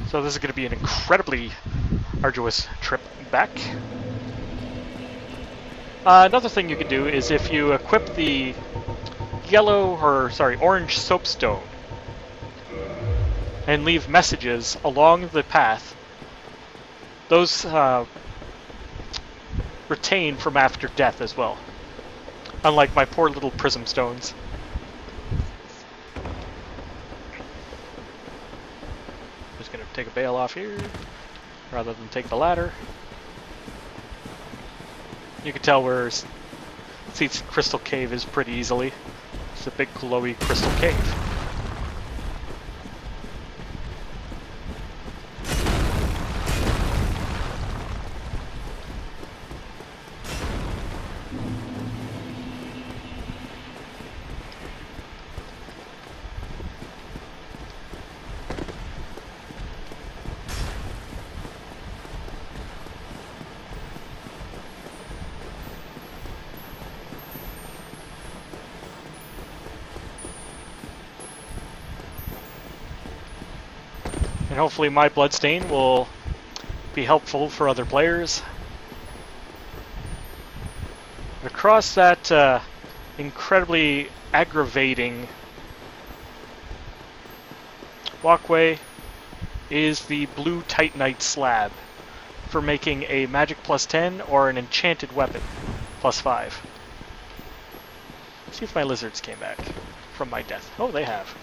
So this is going to be an incredibly arduous trip back. Another thing you can do is if you equip the orange soapstone and leave messages along the path, those retain from after death as well, unlike my poor little prism stones. Just gonna take a bale off here rather than take the ladder. You can tell where Seat's crystal cave is pretty easily. It's a big glowy crystal cave. And hopefully my bloodstain will be helpful for other players. Across that incredibly aggravating walkway is the blue Titanite slab for making a magic +10 or an enchanted weapon +5. Let's see if my lizards came back from my death. Oh, they have.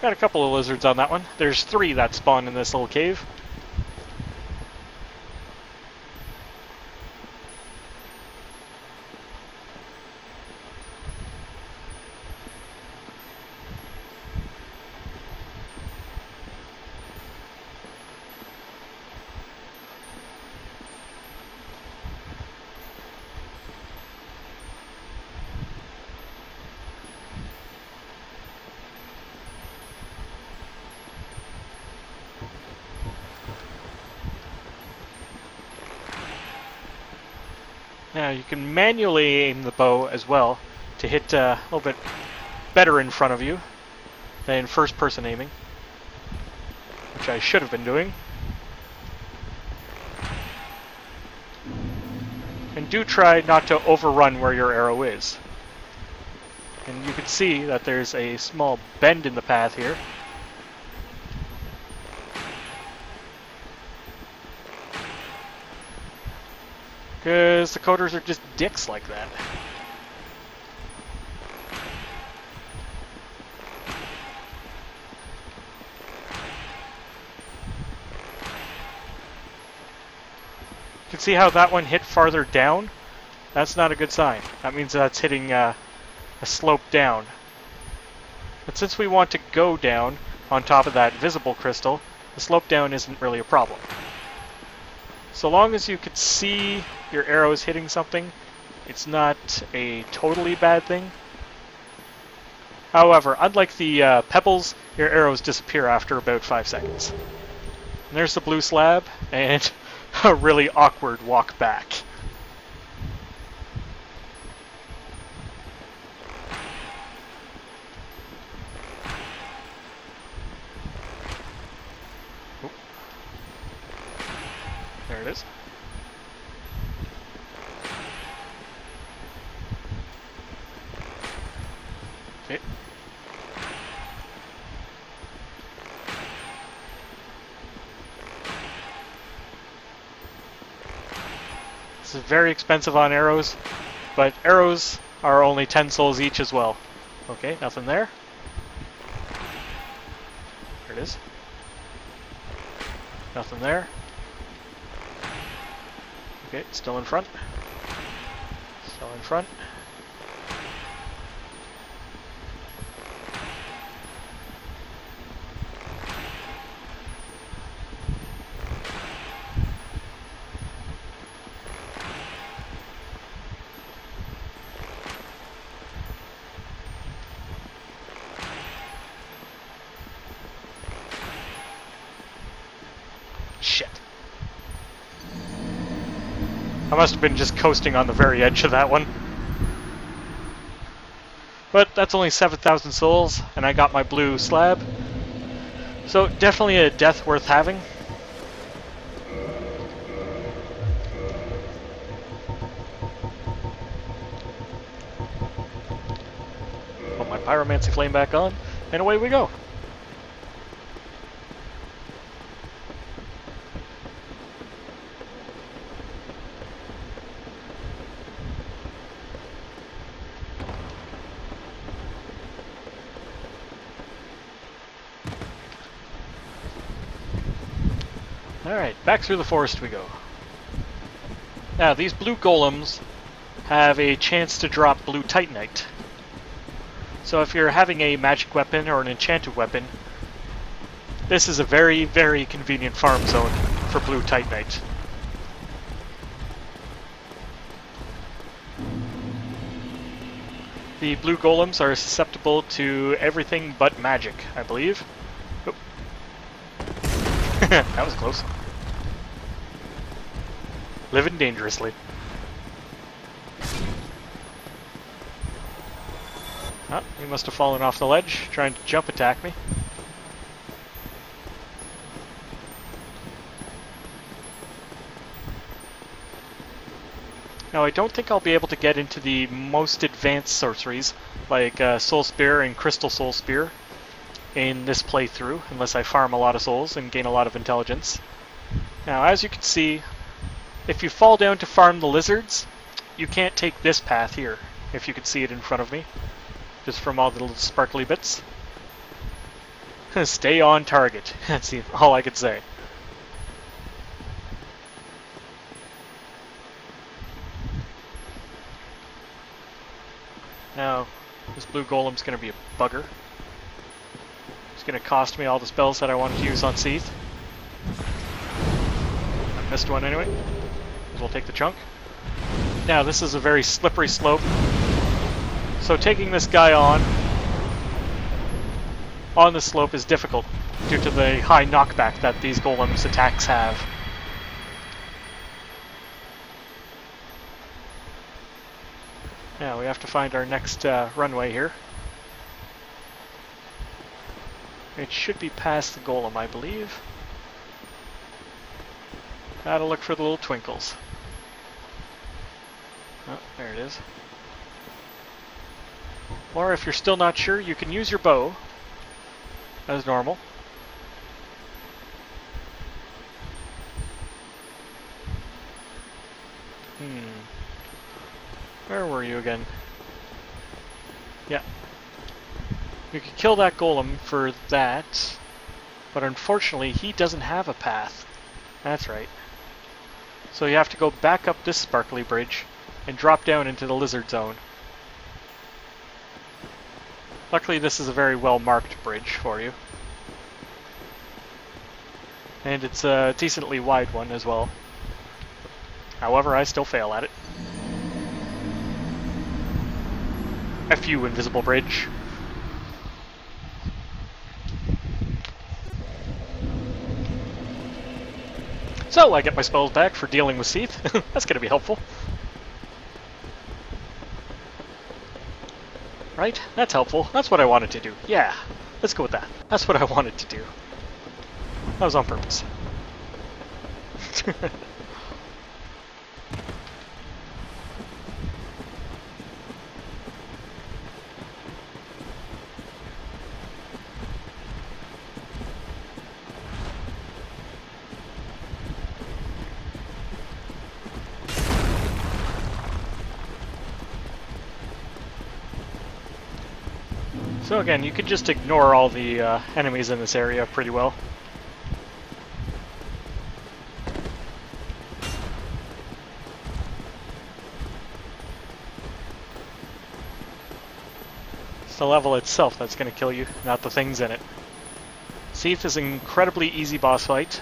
Got a couple of lizards on that one. There's 3 that spawn in this little cave. Now you can manually aim the bow as well to hit a little bit better in front of you than first person aiming, which I should have been doing. And do try not to overrun where your arrow is. And you can see that there's a small bend in the path here. Because the coders are just dicks like that. You can see how that one hit farther down? That's not a good sign. That means that's hitting a slope down. But since we want to go down on top of that visible crystal, the slope down isn't really a problem. So long as you could see your arrows hitting something, it's not a totally bad thing. However, unlike the pebbles, your arrows disappear after about 5 seconds. And there's the blue slab, and a really awkward walk back. Oop. There it is. Okay. This is very expensive on arrows, but arrows are only 10 souls each as well. Okay, nothing there. There it is. Nothing there. Okay, still in front. Still in front. Shit. I must have been just coasting on the very edge of that one. But that's only 7,000 souls, and I got my blue slab. So definitely a death worth having. Put my pyromancy flame back on, and away we go. Alright, back through the forest we go. Now, these blue golems have a chance to drop blue titanite. So if you're having a magic weapon or an enchanted weapon, this is a very, very convenient farm zone for blue titanite. The blue golems are susceptible to everything but magic, I believe. Oh. That was close. Living dangerously. Oh, he must have fallen off the ledge, trying to jump attack me. Now, I don't think I'll be able to get into the most advanced sorceries, like Soul Spear and Crystal Soul Spear, in this playthrough, unless I farm a lot of souls and gain a lot of intelligence. Now, as you can see, if you fall down to farm the lizards, you can't take this path here, if you can see it in front of me, just from all the little sparkly bits. Stay on target. That's all I could say. Now, this blue golem's going to be a bugger. It's going to cost me all the spells that I wanted to use on Seath. I missed one anyway. We'll take the chunk. Now, this is a very slippery slope. So taking this guy on the slope is difficult due to the high knockback that these golems' attacks have. Now we have to find our next runway here. It should be past the golem, I believe. Gotta look for the little twinkles. Oh, there it is. Or if you're still not sure, you can use your bow as normal. Where were you again? Yeah. You could kill that golem for that, but unfortunately he doesn't have a path. That's right. So you have to go back up this sparkly bridge and drop down into the lizard zone. Luckily this is a very well marked bridge for you. And it's a decently wide one as well. However, I still fail at it. F you, invisible bridge. So, I get my spells back for dealing with Seath. That's going to be helpful. Right? That's helpful. That's what I wanted to do. Yeah, let's go with that. That's what I wanted to do. That was on purpose. So again, you can just ignore all the enemies in this area pretty well. It's the level itself that's going to kill you, not the things in it. Seath is an incredibly easy boss fight.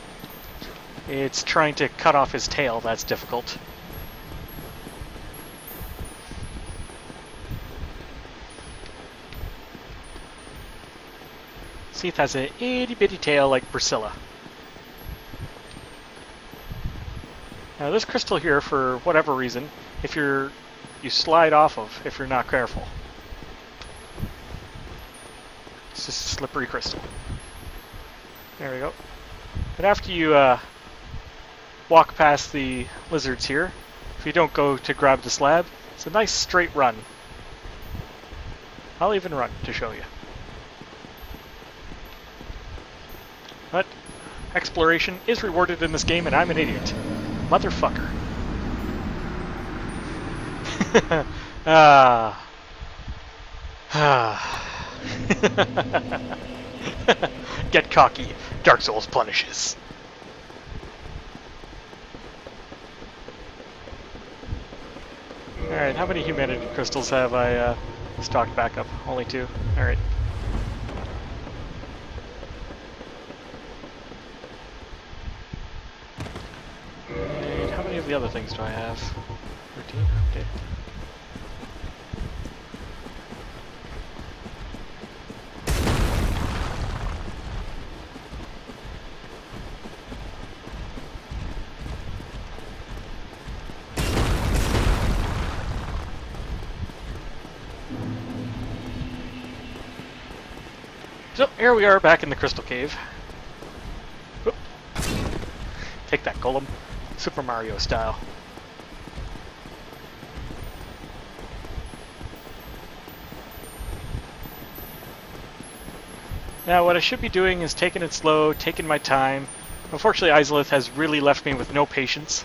It's trying to cut off his tail that's difficult. Seath has an itty-bitty tail like Priscilla. Now this crystal here, for whatever reason, you slide off of if you're not careful. It's just a slippery crystal. There we go. But after you walk past the lizards here, if you don't go to grab the slab, it's a nice straight run. I'll even run to show you. But exploration is rewarded in this game, and I'm an idiot. Motherfucker. Get cocky. Darksouls punishes. Alright, how many humanity crystals have I stocked back up? Only 2. Alright. And how many of the other things do I have? 13? Okay. So, here we are back in the Crystal Cave. Whoop. Take that, Golem. Super Mario style. Now, what I should be doing is taking it slow, taking my time. Unfortunately, Izalith has really left me with no patience.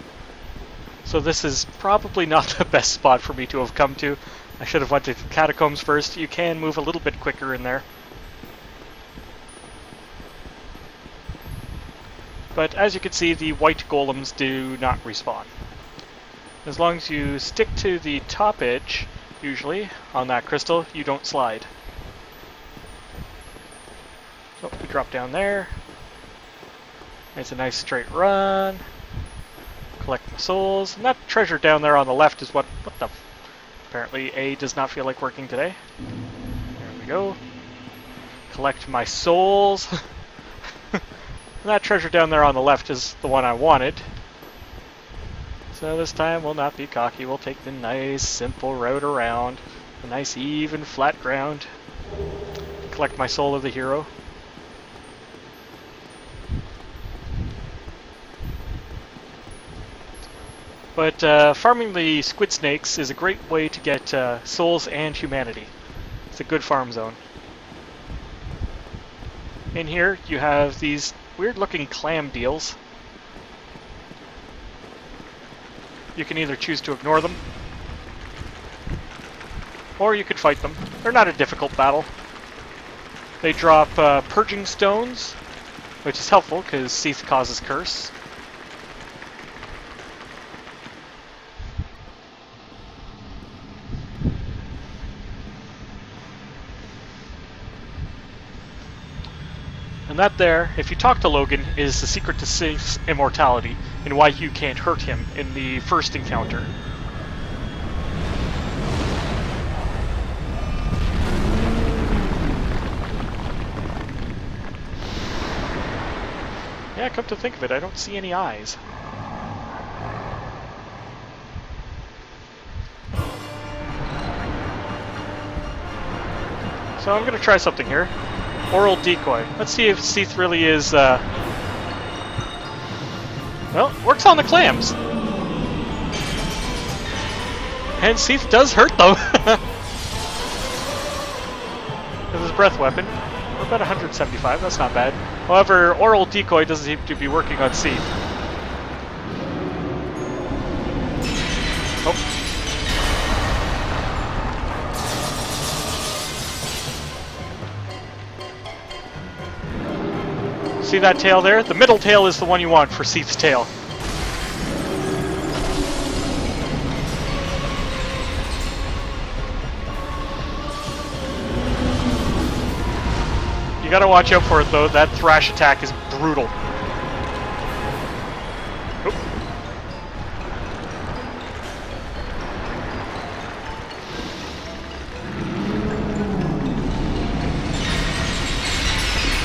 So this is probably not the best spot for me to have come to. I should have went to the catacombs first. You can move a little bit quicker in there. But as you can see, the white golems do not respawn. As long as you stick to the top edge, usually, on that crystal, you don't slide. So we drop down there. It's a nice straight run. Collect my souls. And that treasure down there on the left is what the... Apparently A does not feel like working today. There we go. Collect my souls. That treasure down there on the left is the one I wanted. So this time we'll not be cocky. We'll take the nice, simple route around. A nice, even, flat ground. Collect my soul of the hero. But farming the squid snakes is a great way to get souls and humanity. It's a good farm zone. In here you have these weird-looking clam deals. You can either choose to ignore them, or you could fight them. They're not a difficult battle. They drop purging stones, which is helpful because Seath causes curse. And that there, if you talk to Logan, is the secret to Seath's immortality and why you can't hurt him in the first encounter. Yeah, come to think of it, I don't see any eyes. So I'm going to try something here. Oral decoy. Let's see if Seath really is, well, works on the clams. And Seath does hurt them. With his breath weapon. We're about 175, that's not bad. However, oral decoy doesn't seem to be working on Seath. Oh. See that tail there? The middle tail is the one you want for Seath's tail. You gotta watch out for it though, that thrash attack is brutal. Oop.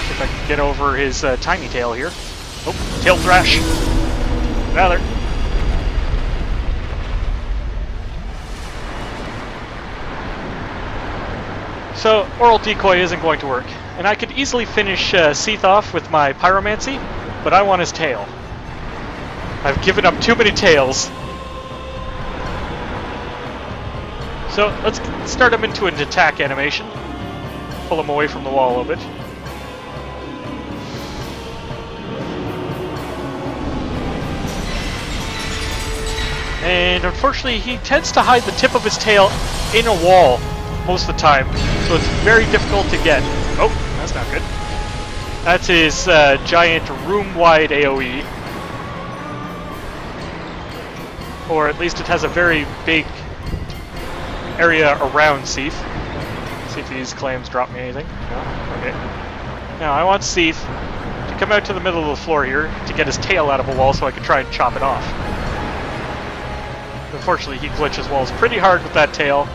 If I can get over his tiny tail here. Oh, tail thrash. Rather. So, oral decoy isn't going to work. And I could easily finish Seath off with my pyromancy, but I want his tail. I've given up too many tails. So let's start him into an attack animation. Pull him away from the wall a little bit. And unfortunately, he tends to hide the tip of his tail in a wall most of the time, so it's very difficult to get. Oh, that's not good. That's his giant room-wide AoE. Or at least it has a very big area around Seath. See if these clams drop me anything. No? Okay. Now, I want Seath to come out to the middle of the floor here to get his tail out of a wall so I can try and chop it off. Unfortunately, he glitches walls pretty hard with that tail.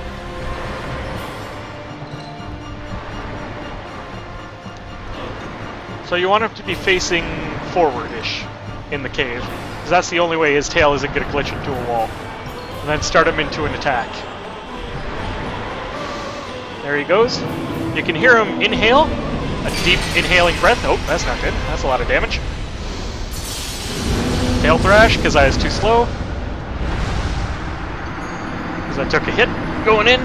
So you want him to be facing forward-ish in the cave, because that's the only way his tail isn't going to glitch into a wall. And then start him into an attack. There he goes. You can hear him inhale, a deep inhaling breath. Oh, that's not good. That's a lot of damage. Tail thrash, because I was too slow. Because I took a hit going in.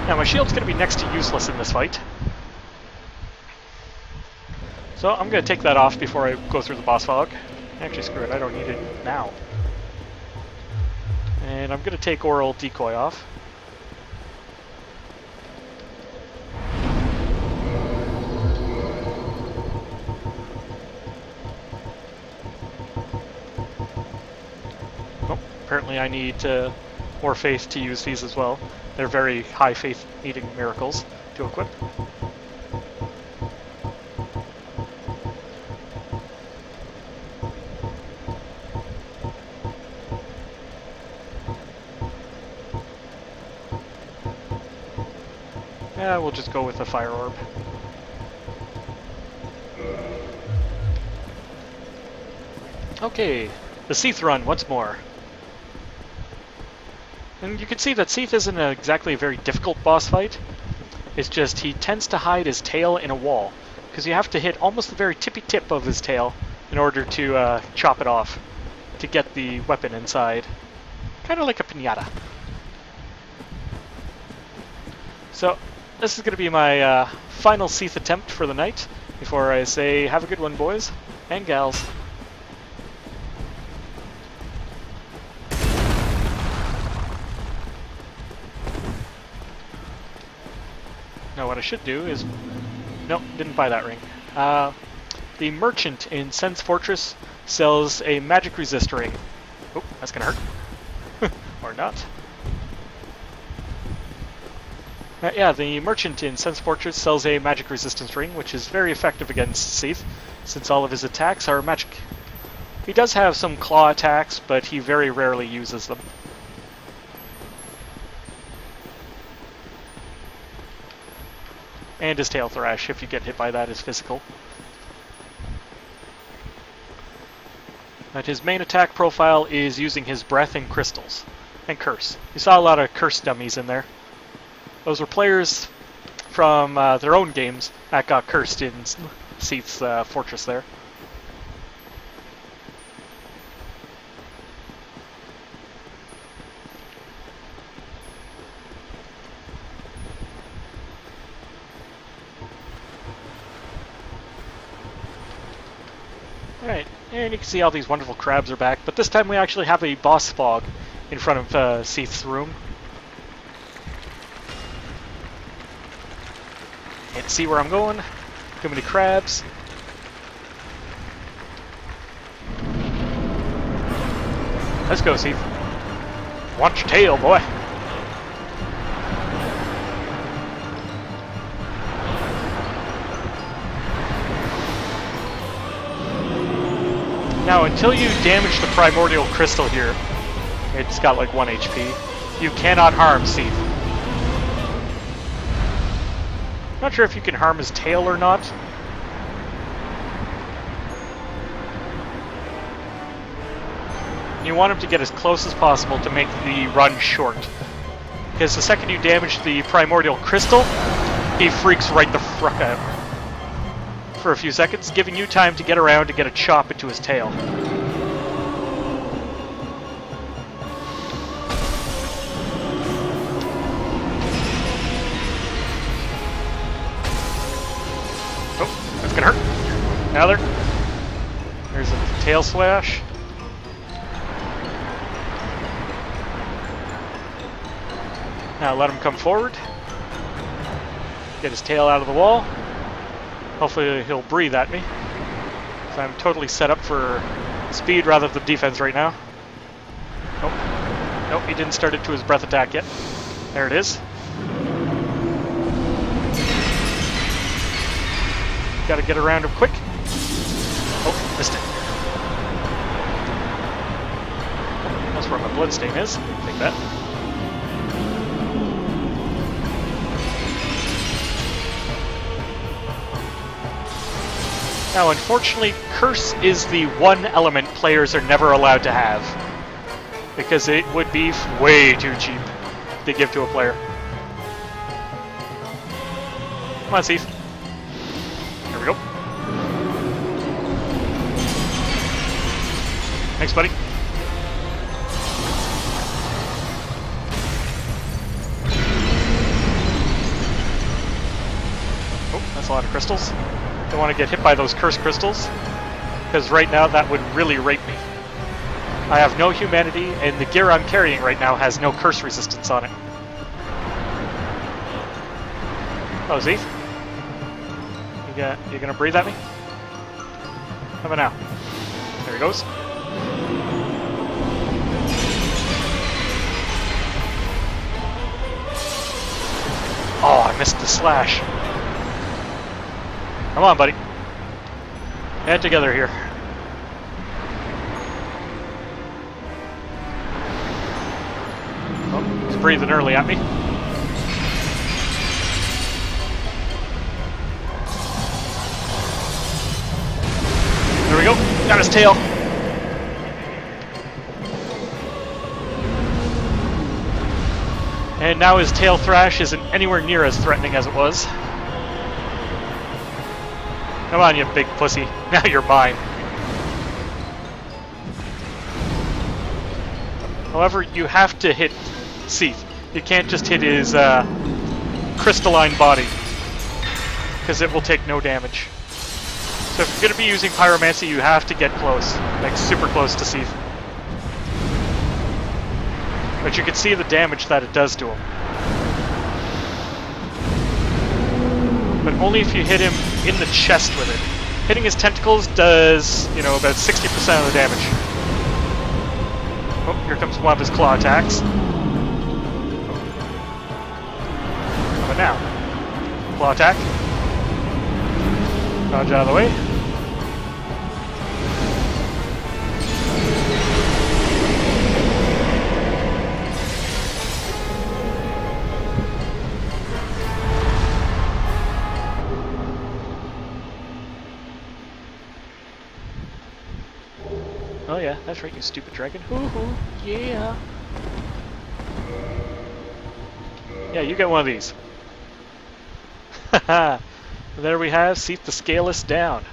Now my shield's going to be next to useless in this fight. So I'm going to take that off before I go through the boss fog. Actually, screw it, I don't need it now. And I'm going to take oral decoy off. apparently I need more faith to use these as well. They're very high faith needing miracles to equip. Yeah, we'll just go with the fire orb. Okay, the Seath run once more. And you can see that Seath isn't exactly a very difficult boss fight. It's just he tends to hide his tail in a wall, because you have to hit almost the very tippy tip of his tail in order to chop it off, to get the weapon inside. Kind of like a piñata. So, this is going to be my final Seath attempt for the night, before I say have a good one, boys and gals. Now what I should do is... Nope, didn't buy that ring. The merchant in Sen's Fortress sells a magic resist ring. Oh, that's gonna hurt. Or not. Yeah, the merchant in Sen's Fortress sells a magic resistance ring, which is very effective against Seath, since all of his attacks are magic. He does have some claw attacks, but he very rarely uses them. And his tail thrash, if you get hit by that, is physical. But his main attack profile is using his breath and crystals. And curse. You saw a lot of curse dummies in there. Those were players from their own games that got cursed in Seath's fortress there. Alright, and you can see all these wonderful crabs are back, but this time we actually have a boss fog in front of Seath's room. Can't see where I'm going. Too many crabs. Let's go, Seath. Watch your tail, boy. Now, until you damage the primordial crystal here, it's got like 1 HP, you cannot harm Seath. Not sure if you can harm his tail or not. You want him to get as close as possible to make the run short. Because the second you damage the primordial crystal, he freaks right the frick out for a few seconds, giving you time to get around to get a chop into his tail. Oh, that's gonna hurt. Now there's a tail slash. Now let him come forward. Get his tail out of the wall. Hopefully he'll breathe at me. So I'm totally set up for speed rather than defense right now. Nope. Nope, he didn't start it to his breath attack yet. There it is. Gotta get around him quick. Oh, missed it. That's where my bloodstain is. Take that. Now, unfortunately, Curse is the one element players are never allowed to have, because it would be way too cheap to give to a player. Come on, Seath. There we go. Thanks, buddy. Oh, that's a lot of crystals. Don't want to get hit by those cursed crystals, because right now that would really rape me. I have no humanity, and the gear I'm carrying right now has no curse resistance on it. Oh, Zeeth? You gonna breathe at me? How about now? There he goes. Oh, I missed the slash. Come on, buddy. Head together here. Oh, he's breathing early at me. There we go. Got his tail. And now his tail thrash isn't anywhere near as threatening as it was. Come on, you big pussy. Now you're mine. However, you have to hit Seath. You can't just hit his crystalline body, because it will take no damage. So if you're going to be using Pyromancy, you have to get close, like super close to Seath. But you can see the damage that it does to him. But only if you hit him in the chest with it. Hitting his tentacles does, you know, about 60% of the damage. Oh, here comes one of his claw attacks. But now, claw attack. Dodge out of the way. Oh yeah, that's right, you stupid dragon. Hoo-hoo, yeah. Yeah, you get one of these. Haha. There we have Seath the Scaleless down.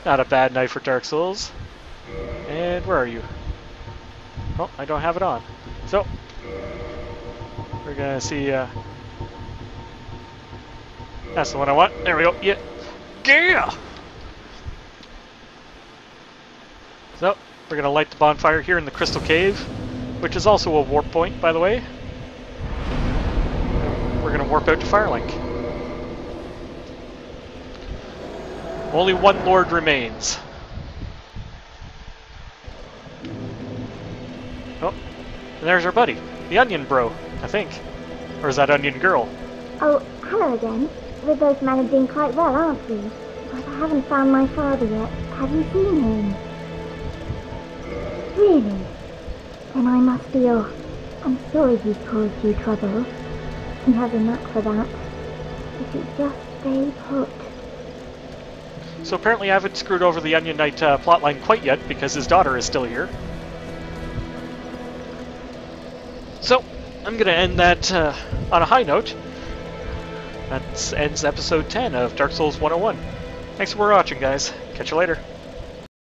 Not a bad night for Dark Souls. And where are you? Oh, I don't have it on. So, we're gonna see, that's the one I want. There we go, yeah. Yeah! So, we're going to light the bonfire here in the Crystal Cave, which is also a warp point, by the way. We're going to warp out to Firelink. Only one Lord remains. Oh, and there's our buddy, the Onion Bro, I think. Or is that Onion Girl? Oh, hello again. We're both managing quite well, aren't we? But I haven't found my father yet. Have you seen him? Really? Then I must be off. I'm sorry he's caused you trouble. He has a knack for that. If you just stay put. So apparently I haven't screwed over the Onion Knight plotline quite yet, because his daughter is still here. So, I'm going to end that on a high note. That ends episode 10 of Dark Souls 101. Thanks for watching, guys. Catch you later.